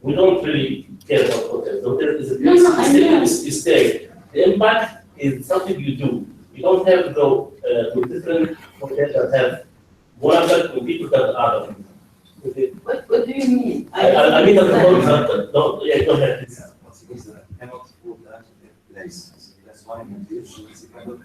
we don't really care about hotels. The hotel is a place you stay. The impact is something you do. You don't have to go to different hotels that have one impact on people that are other. What do you mean? I mean that the whole example. No, yeah, go ahead, please. Cannot afford that place. So that's why it's a kind of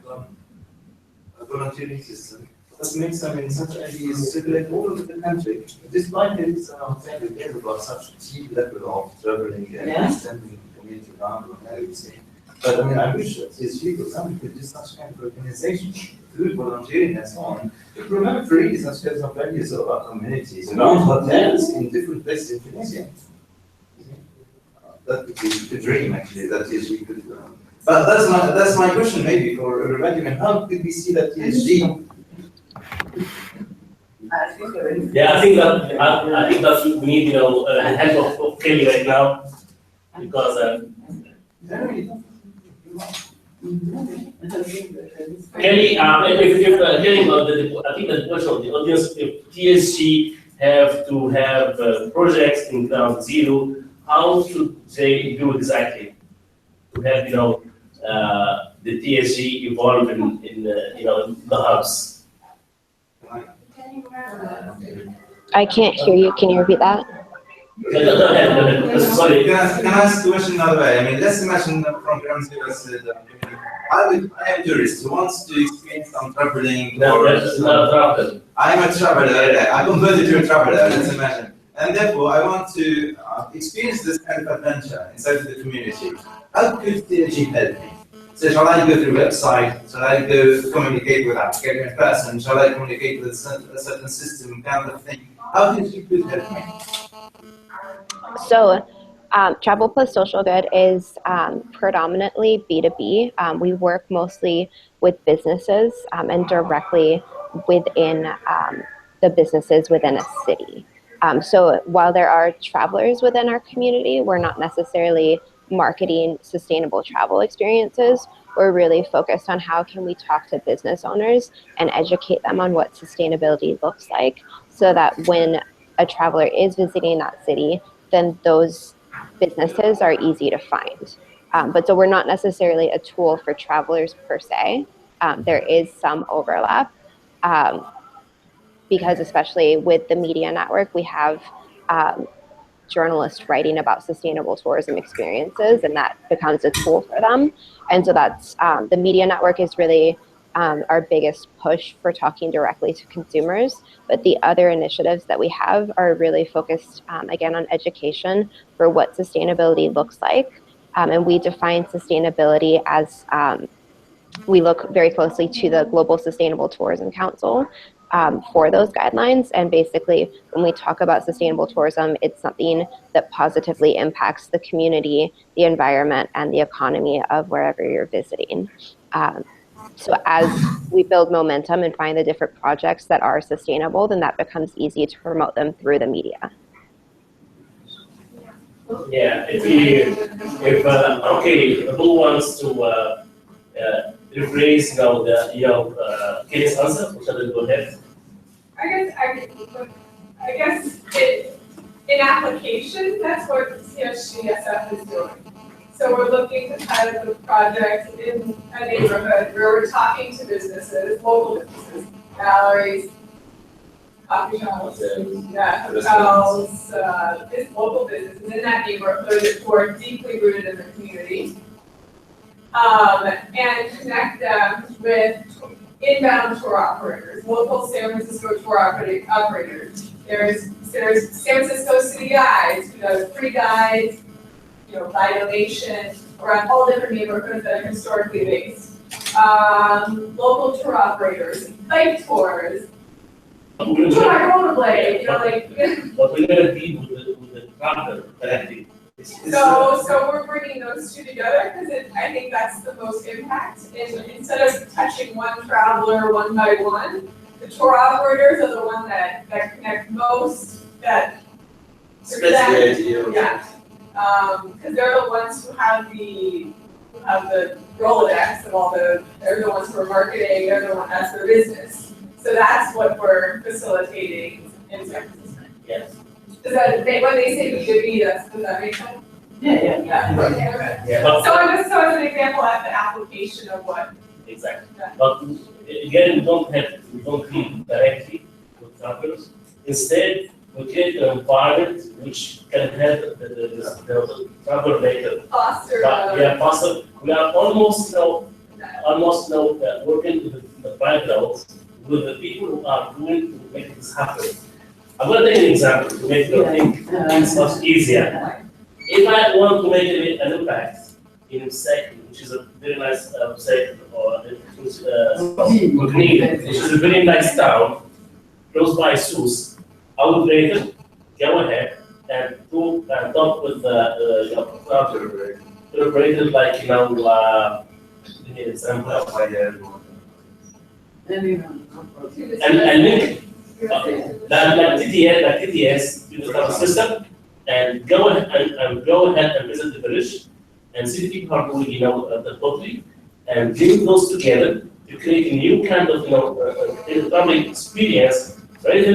volunteering system that makes them in such ideas circulate all over the country. Despite it, I'm saying again about such a cheap level of traveling and extending the community around, what I would say. But I mean, I wish that TSG, for example, could do such kind of organization through volunteering and so on. To promote really such kinds of values of our communities around hotels in different places in Tunisia. That would be the dream, actually, that TSG could do. But that's my question, maybe for everybody. I mean, how could we see that TSG? Yeah, I think that we need, the help of Kelly right now, because Kelly, if Kelly, I think the question of the audience, if TSG have to have projects in ground zero, how should they do exactly to have the TSG evolve in the hubs? I can't hear you. Can you repeat that? Go ahead. Sorry. Can I ask the question another way? I mean, let's imagine from ground zero said, I am a tourist who wants to experience some traveling. No, that's not a travel. I'm a traveler. I converted to a traveler. Let's imagine. And therefore, I want to experience this kind of adventure inside of the community. How could TSG help me? So shall I go through a website? Shall I go communicate with a person? Shall I communicate with a certain system kind of thing? How could you help me? So, Travel Plus Social Good is predominantly B2B. We work mostly with businesses and directly within the businesses within a city. So while there are travelers within our community, we're not necessarily marketing sustainable travel experiences. We're really focused on how can we talk to business owners and educate them on what sustainability looks like, so that when a traveler is visiting that city, then those businesses are easy to find. But so we're not necessarily a tool for travelers per se. There is some overlap. Because especially with the media network, we have journalists writing about sustainable tourism experiences, and that becomes a tool for them. And so that's the media network is really our biggest push for talking directly to consumers. But the other initiatives that we have are really focused, again, on education for what sustainability looks like. And we define sustainability as we look very closely to the Global Sustainable Tourism Council for those guidelines. And basically, when we talk about sustainable tourism, it's something that positively impacts the community, the environment, and the economy of wherever you're visiting. So as we build momentum and find the different projects that are sustainable, then that becomes easy to promote them through the media. Yeah, who wants to rephrase Kelly's answer? Shall we go ahead? I guess in application, that's what CSF is doing. So we're looking to pilot the project in a neighborhood where we're talking to businesses, local businesses, galleries, coffee shops, hotels, local businesses in that neighborhood who are deeply rooted in the community, and connect them with inbound tour operators, local San Francisco tour operators. There's San Francisco City Guides, who does free guides, by donation, around all different neighborhoods that are historically based. Local tour operators, bike tours, We're So gonna, I rollerblade, you know, like, but we're gonna deal with the traveler directly. so we're bringing those two together because I think that's the most impact. And instead of touching one traveler one by one, the tour operators are the one that connect most, that. Spreads the idea. Yeah, because they're the ones who have the Rolodex of all they're the ones who are marketing, they're the one, that's their business. So that's what we're facilitating in San Francisco. Yes. Does that, when they say B2B, does that make sense? Yeah. Yeah. Right. Okay. Yeah, but So as an example, at the application of what? exactly. Yeah. But again, we don't deal directly with travelers. Instead, we create an environment which can help the traveler later. Foster. Yeah, faster. We are almost working with the background with the people who are going to make this happen. I'm going to take an example to make you think things much easier. If I want to make an impact in Sek, which is a very nice Sek, or Mukni, which is a very nice town, close by Sus, I would rather go ahead and talk with the operator, like, give me an example. And link like TTS to the travel system, and go ahead and visit the village and see the people who are doing, the totally, and bring those together to create a new kind of, traveling experience rather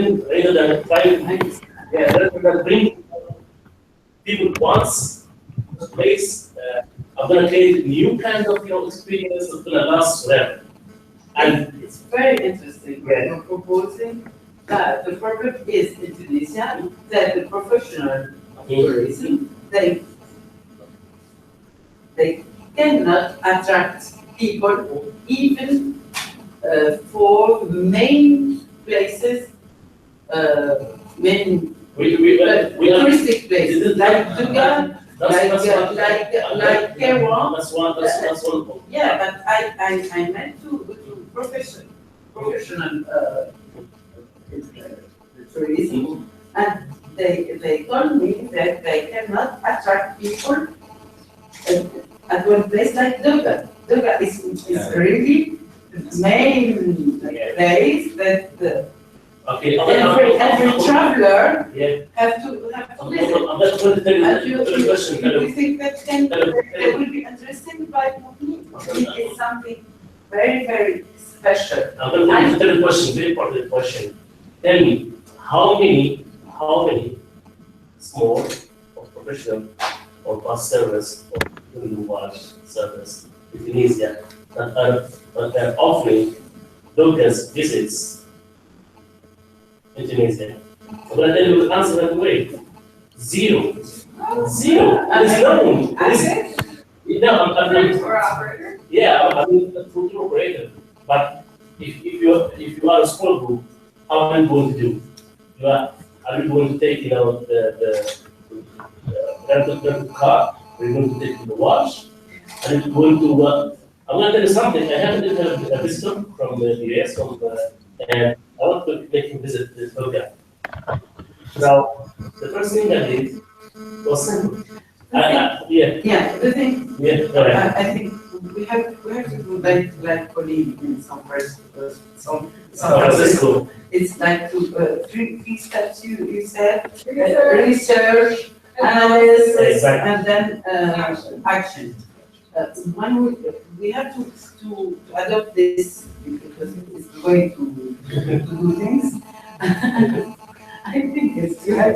than bring people once to place. I'm going to create a new kind of, experience that's going to last forever. And It's very interesting. Yeah. You're proposing that the problem is in Tunisia that the professional of tourism, they cannot attract people even for main places, main touristic places like Duga, like Kerouan. That's one. Yeah, but I meant to professional tourism, and they told me that they cannot attract people at one place like Duga. Duga is really the main place that every traveler have to visit. I'm just going to tell you the question. Do you think that they will be interested by Mukni? It's something very, very special. I'm going to tell you the question, very important question. Tell me, how many small or professional or bus service or watch service in Tunisia that are offering locals visits in Tunisia? I'm going to tell you the answer right away. Zero. There's no one. I'm tour operator. Yeah, I'm a tour operator. But if you are a small group, how are you going to do? Are you going to take the rental car? Are you going to take the watch? Are you going to? I'm going to tell you something. I haven't had a visitor from the US, and I want to make him visit this hotel. Now, the first thing I did was simple. The thing. Yeah, go ahead. I think we have to do like Colleen in some first some Francisco. It's like three steps you said: research, analysis, and then action. We have to adopt this because it's going to do things. I think it's right.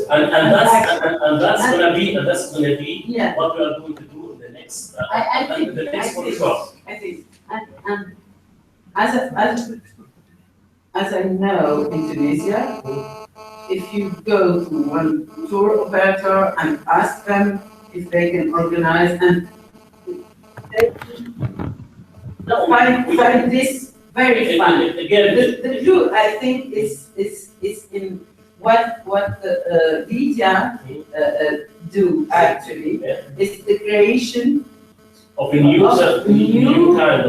And that's gonna be what we are going to do in the next workshop. I think, and as I know in Tunisia, if you go to one tour operator and ask them if they can organize, and they find this very fun. Again, the clue I think is in what the media do actually is the creation of a new kind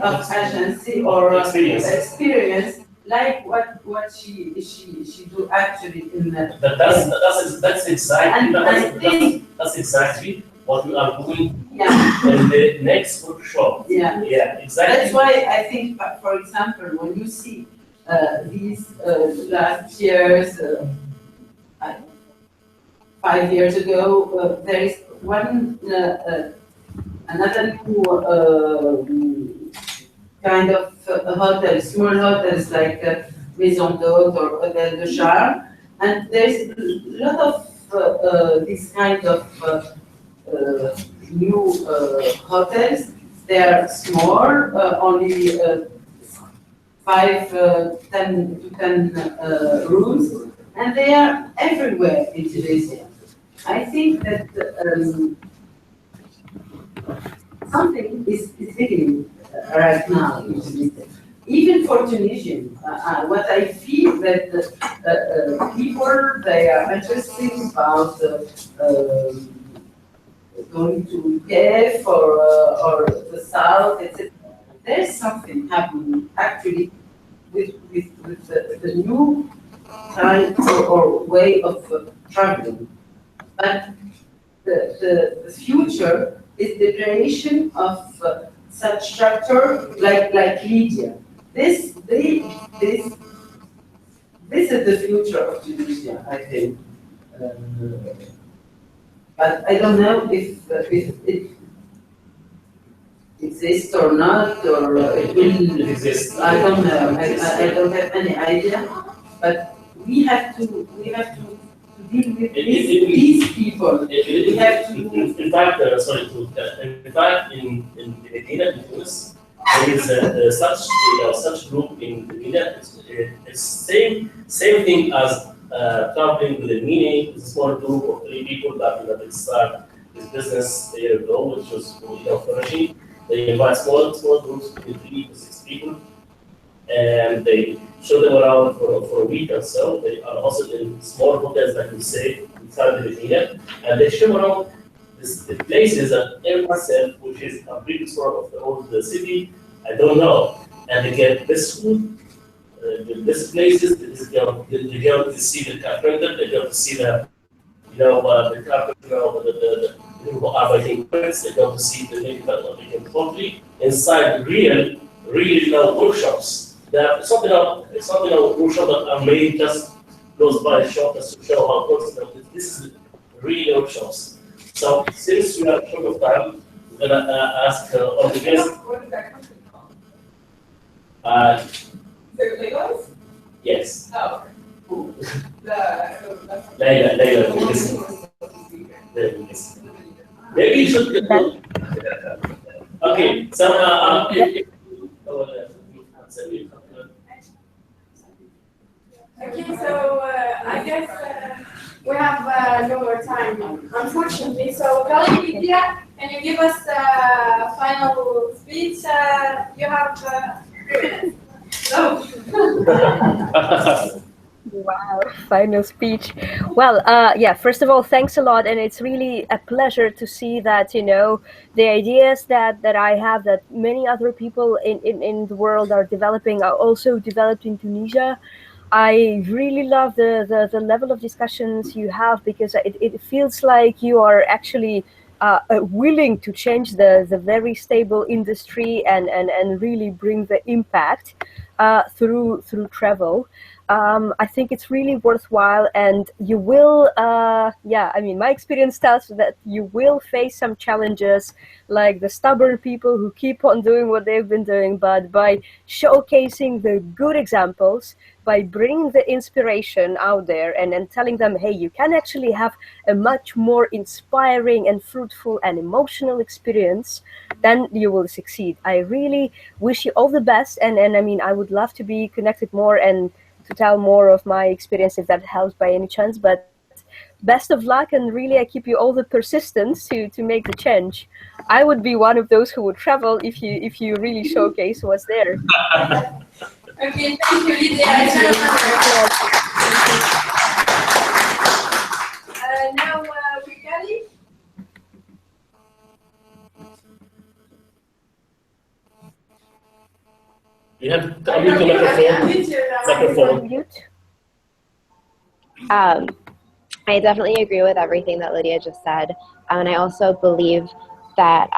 of agency or experience like what she do actually in the. That's exactly And I think, that's exactly what we are doing yeah, in the next workshop. yeah. Yeah, exactly. That's why I think, for example, when you see these last years, 5 years ago, there is one another new kind of hotel, small hotels like Maison d'Hôte or Hôtel de Charme, and there's a lot of this kind of new hotels. They are small, only 10 to 10 rooms, and they are everywhere in Tunisia. I think that something is beginning right now in Tunisia. Even for Tunisians, what I feel that people, they are interested about going to Kiev or the south, etc. There's something happening actually with the new kind or way of traveling. But the future is the creation of such structure like Lydia. This is the future of Tunisia, I think. But I don't know if it exists or not, or it will exist. I don't know. I don't have any idea. But we have to deal with these people. We have to. In fact, sorry to in fact, in Medina, in Tunis, there is such group in Medina. It's same thing as traveling with a mini small group of 3 people that start this business a year ago, which was furnishing. They invite small groups between 3 to 6 people, and they show them around for a week or so. They are also in small hotels, like we say, inside the Medina, and they show around the places that everyone said, which is a big sort of the old city. I don't know, and they get this food, this places. They go to see the carpenter. They go to see the the carpenter, the who are making prints. They go to see the making pottery inside the real workshops. There are something workshops that are made just close by the shop just to show how close this is real workshops. So since we are short of time, we're gonna ask all the guests. What is that company called? Is it Legos? Yes. Oh, okay. Layla, yes. Maybe you should. Okay, so Okay, so I guess we have no more time, unfortunately. So, Khalid, Lydia, can you give us a final speech? You have 3 minutes. Wow, final speech. Well, yeah, first of all, thanks a lot. And it's really a pleasure to see that, the ideas that I have, that many other people in the world are developing, are also developed in Tunisia. I really love the level of discussions you have, because it feels like you are actually willing to change the very stable industry and really bring the impact through travel. I think it's really worthwhile, and you will, my experience tells that you will face some challenges, like the stubborn people who keep on doing what they've been doing, but by showcasing the good examples, by bringing the inspiration out there and telling them, hey, you can actually have a much more inspiring and fruitful and emotional experience, then you will succeed. I really wish you all the best, and I would love to be connected more and to tell more of my experience, if that helps by any chance. But best of luck, and really I keep you all the persistence to make the change. I would be one of those who would travel if you really showcase what's there. Okay, thank you, Lydia. Now, Riccardi. You have to unmute your microphone. Mute. I definitely agree with everything that Lydia just said. And I also believe that,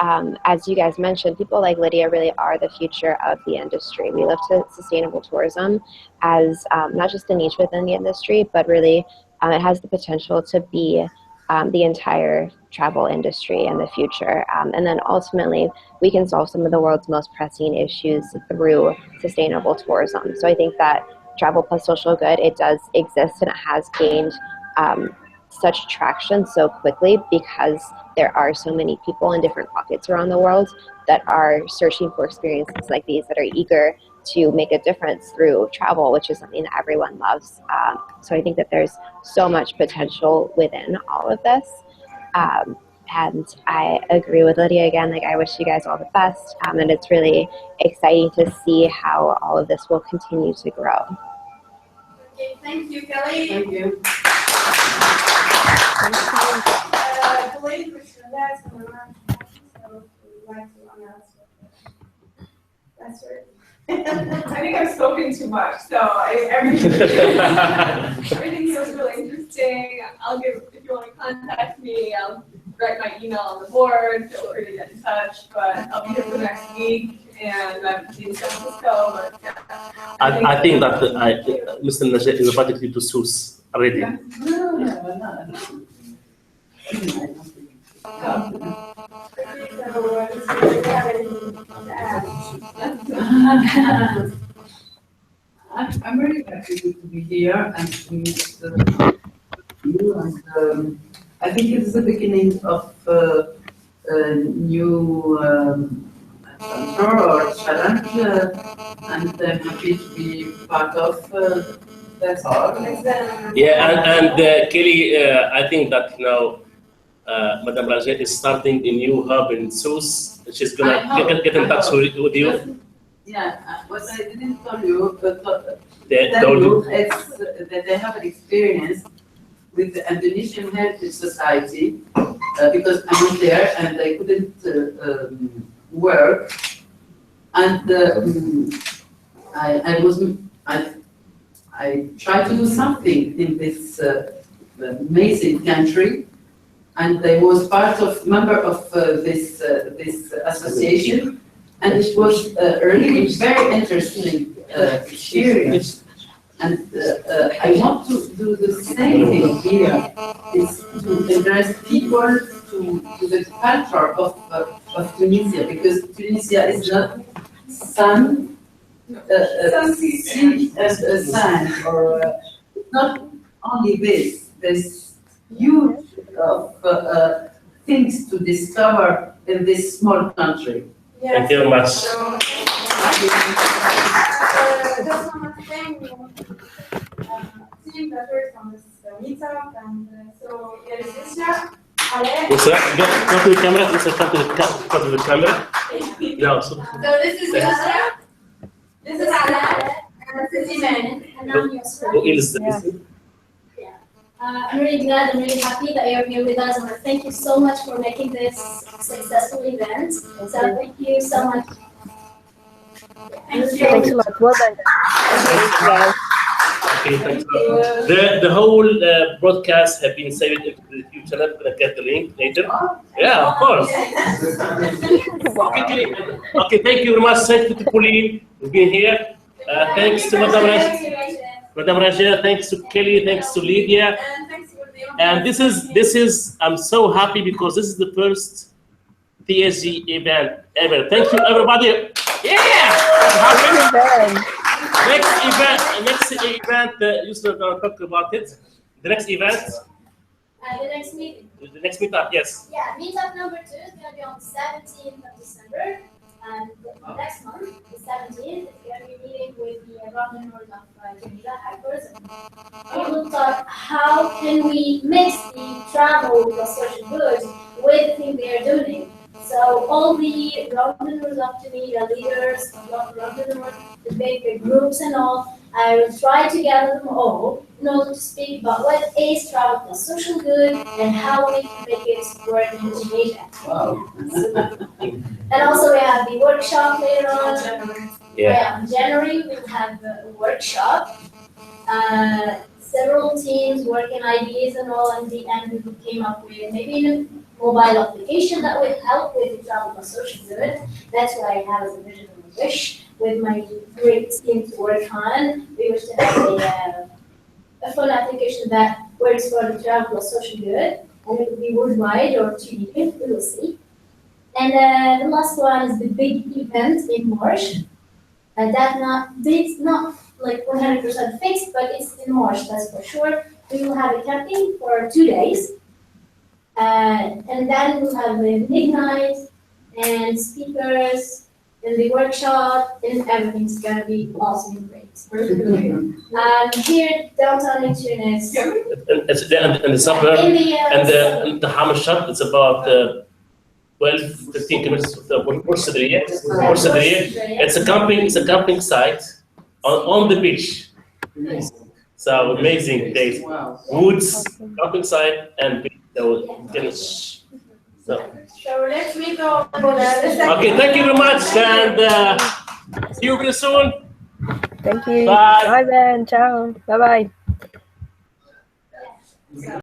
as you guys mentioned, people like Lydia really are the future of the industry. We look to sustainable tourism as not just a niche within the industry, but really it has the potential to be the entire travel industry in the future. And then ultimately, we can solve some of the world's most pressing issues through sustainable tourism. So I think that travel plus social good, it does exist and it has gained such traction so quickly because there are so many people in different pockets around the world that are searching for experiences like these, that are eager to make a difference through travel, which is something that everyone loves. So I think that there's so much potential within all of this. And I agree with Lydia again, like I wish you guys all the best. And it's really exciting to see how all of this will continue to grow. Okay, thank you, Kelly. Thank you. The lady question there is going to run, so we would like to announce that's right. I think I've spoken too much, so everything feels really interesting. I'll give, if you want to contact me, I'll write my email on the board. Feel free to get in touch, but I'll be here for next week. And I'm in San Francisco, but I think that Mr. Najat is invited you to Sousse already. yeah. I'm really happy to be here and to meet you. And I think it's the beginning of a new adventure or challenge, and I'm happy to be part of. That's all. Yeah, and Kelly, I think that now Madame Rajet is starting a new hub in Sousse. She's gonna get in touch with you. Yeah, what I didn't tell you, They tell told you you. is that I have an experience with the Indonesian Heritage Society because I was there and I couldn't work, and I tried to do something in this amazing country, and I was member of this association. And it was really very interesting experience. And I want to do the same thing here, is to address people to the culture of Tunisia, because Tunisia is not sun, sea and sand, or not only this. There's huge of things to discover in this small country. Thank you very much. Just one more thing, we want to team that works on this meetup, and so there's Lucia, Ale. What's that? Go to the camera. Let's come to the camera. No. So this is Lucia, this is Ale, and this is Iman, and I'm Yusra. who is this? Yeah. I'm really glad and really happy that you're here with us. I want to thank you so much for making this a successful event. So thank you so much. Thank you. Thanks a lot. Well done. Thanks, guys. Okay, thanks. The whole broadcast have been saved into the YouTube channel. I'm gonna get the link later. Yeah, of course. Okay, thank you very much. Thank you to Pauline for being here. Thanks to Madame Raja, thanks to Kelly, thanks to Lydia. And thanks for the And this is I'm so happy because this is the first TSG event ever. Thank you everybody. Yeah! Next event, Yusuf gonna talk about it. The next event, The next meeting. the next meetup, yes. Yeah, meetup number 2 is going to be on 17th of December. And next month, the 17th, is going to be meeting with the governors of Tunisia hackers. We will talk how can we mix the travel with the social goods with the thing they are doing. So all the governors of Tunisia, leaders of governors, the big groups and all, I will try to gather them all in order to speak about what is travel plus social good and how we can make it work in Tunisia. Wow. And also we have the workshop later on. Yeah. In January, we'll have a workshop. Several teams working ideas and all, and the end we came up with maybe a mobile application that will help with the travel and social good. That's what I have as a vision and a wish with my great team to work on. We wish to have a phone application that works for the travel and social good, and it will be worldwide or to we will see. And the last one is the big event in March. It's not like 100% fixed, but it's in March, that's for sure. We will have a camping for 2 days. And then we'll have the midnight and speakers and the workshop, and everything's gonna be awesome and great. Here downtown in Tunis. And the suburb, and the Hammer shop, it's about 12, 15 kilometers of the Porcelaria. It's a camping site on the beach. So amazing place. Wow. Woods, camping site, and beach. So finish. So. So let's meet on the second. Okay, thank you very much, and see you very soon. Thank you. Bye. Bye, Ben. Ciao. Bye bye.